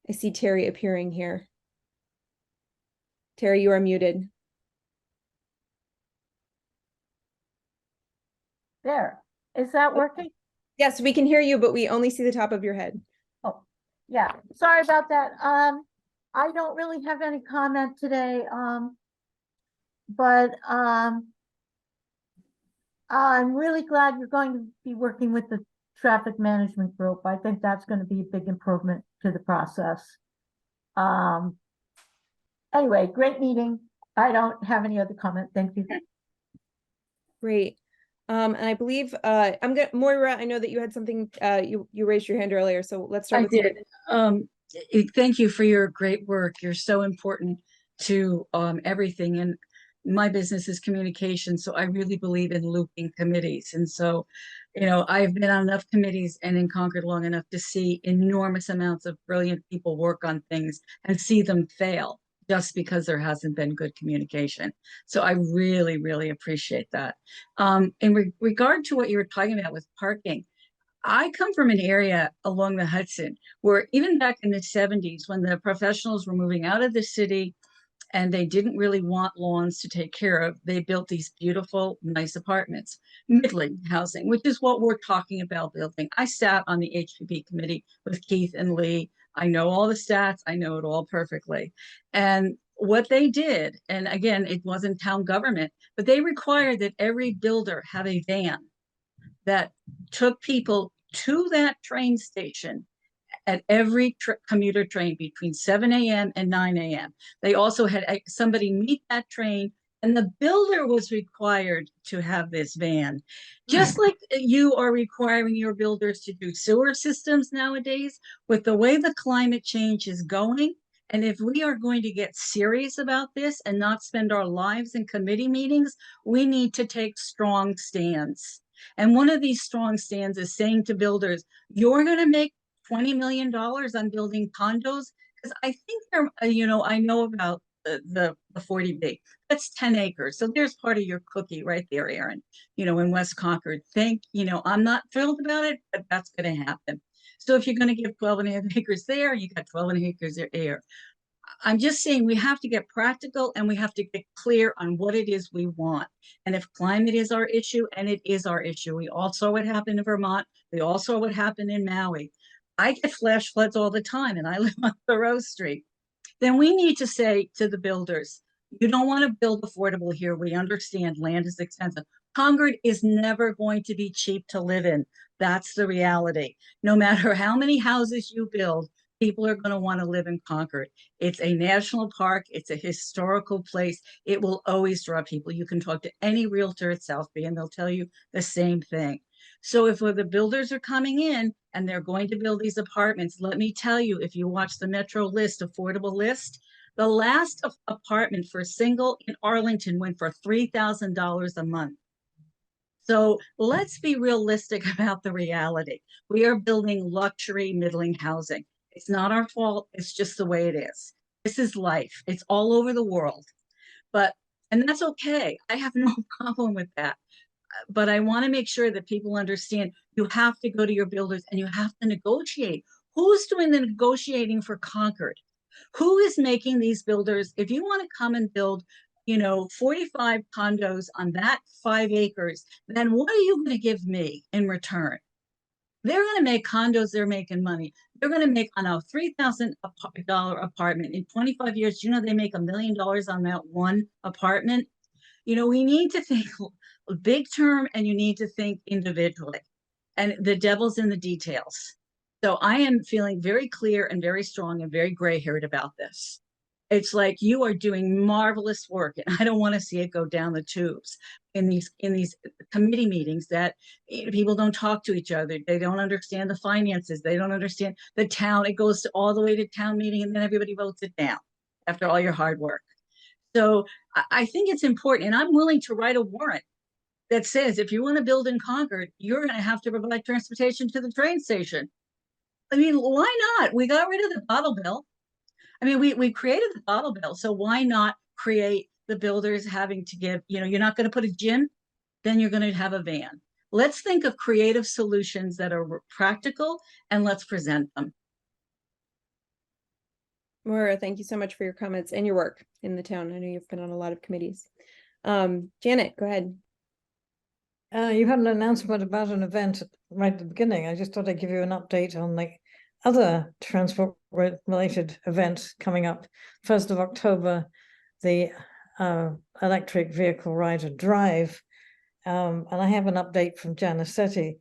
I see Terry appearing here. Terry, you are muted. There, is that working? Yes, we can hear you, but we only see the top of your head. Oh, yeah, sorry about that. I don't really have any comment today. But I'm really glad you're going to be working with the traffic management group. I think that's going to be a big improvement to the process. Anyway, great meeting. I don't have any other comment. Thank you. Great. And I believe Moira, I know that you had something, you raised your hand earlier, so let's start with you. thank you for your great work. You're so important to everything. And my business is communication, so I really believe in looping committees. And so, you know, I've been on enough committees and in Concord long enough to see enormous amounts of brilliant people work on things and see them fail just because there hasn't been good communication. So I really, really appreciate that. In regard to what you were talking about with parking, I come from an area along the Hudson where even back in the 70s, when the professionals were moving out of the city and they didn't really want lawns to take care of, they built these beautiful, nice apartments, middling housing, which is what we're talking about building. I sat on the HPP committee with Keith and Lee. I know all the stats. I know it all perfectly. And what they did, and again, it wasn't town government, but they required that every builder have a van that took people to that train station at every commuter train between 7 a.m. and 9 a.m. They also had somebody meet that train, and the builder was required to have this van. Just like you are requiring your builders to do sewer systems nowadays, with the way the climate change is going. And if we are going to get serious about this and not spend our lives in committee meetings, we need to take strong stands. And one of these strong stands is saying to builders, you're going to make $20 million on building condos. Because I think they're, you know, I know about the 40B. That's 10 acres. So there's part of your cookie right there, Aaron, you know, in West Concord. You know, I'm not thrilled about it, but that's going to happen. So if you're going to give 12.5 acres there, you got 12.5 acres there. I'm just saying we have to get practical and we have to get clear on what it is we want. And if climate is our issue, and it is our issue, we all saw what happened in Vermont. We all saw what happened in Maui. I get flash floods all the time and I live on Thoreau Street. Then we need to say to the builders, you don't want to build affordable here. We understand land is expensive. Concord is never going to be cheap to live in. That's the reality. No matter how many houses you build, people are going to want to live in Concord. It's a national park. It's a historical place. It will always draw people. You can talk to any realtor at South Bay and they'll tell you the same thing. So if the builders are coming in and they're going to build these apartments, let me tell you, if you watch the Metro list, affordable list, the last apartment for single in Arlington went for $3,000 a month. So let's be realistic about the reality. We are building luxury middling housing. It's not our fault. It's just the way it is. This is life. It's all over the world. And that's okay. I have no problem with that. But I want to make sure that people understand you have to go to your builders and you have to negotiate. Who's doing the negotiating for Concord? Who is making these builders? If you want to come and build, you know, 45 condos on that 5 acres, then what are you going to give me in return? They're going to make condos, they're making money. They're going to make on a $3,000 apartment in 25 years. You know, they make $1 million on that one apartment. You know, we need to think big term and you need to think individually. And the devil's in the details. So I am feeling very clear and very strong and very gray-haired about this. It's like you are doing marvelous work and I don't want to see it go down the tubes in these committee meetings that people don't talk to each other. They don't understand the finances. They don't understand the town. It goes all the way to town meeting and then everybody votes it down after all your hard work. So I think it's important, and I'm willing to write a warrant that says if you want to build in Concord, you're going to have to provide transportation to the train station. I mean, why not? We got rid of the bottle bill. I mean, we created the bottle bill, so why not create the builders having to give, you know, you're not going to put a gym, then you're going to have a van. Let's think of creative solutions that are practical and let's present them. Maura, thank you so much for your comments and your work in the town. I know you've been on a lot of committees. Janet, go ahead. You had an announcement about an event right at the beginning. I just thought I'd give you an update on the other transport related event coming up. 1st of October, the electric vehicle rider drive. And I have an update from Janicetti.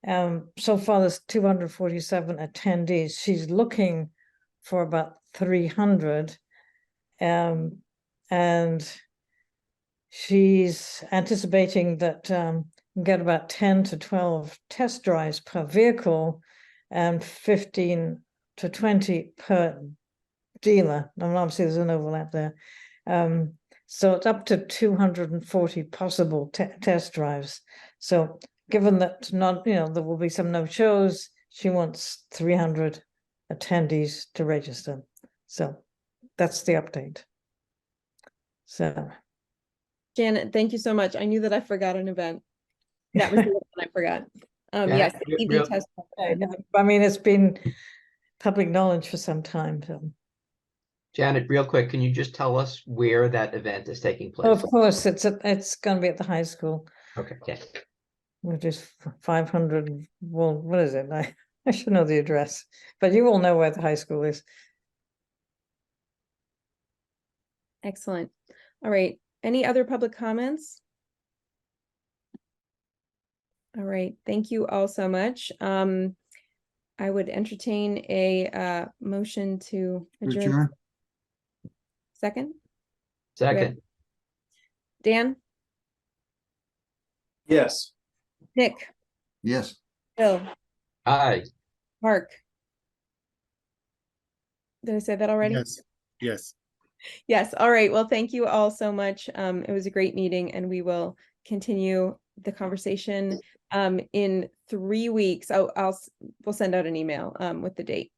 So far, there's 247 attendees. She's looking for about 300. And she's anticipating that we'll get about 10 to 12 test drives per vehicle and 15 to 20 per dealer. And obviously there's an overlap there. So it's up to 240 possible test drives. So given that not, there will be some no-shows, she wants 300 attendees to register. So that's the update. So Janet, thank you so much. I knew that I forgot an event. That was the one I forgot. Yes, the EV test. I mean, it's been public knowledge for some time. So. Janet, real quick, can you just tell us where that event is taking place? Of course, it's going to be at the high school. Okay, yeah. Which is 500. Well, what is it? I should know the address, but you all know where the high school is. Excellent. All right. Any other public comments? All right. Thank you all so much. I would entertain a motion to adjourn. Adjourn. Second? Second, Dan? Yes. Nick? Yes. Bill? aye. Mark? Did I say that already? Yes, yes. Yes. All right. Well, thank you all so much. It was a great meeting, and we will continue the conversation in 3 weeks. We'll send out an email with the date.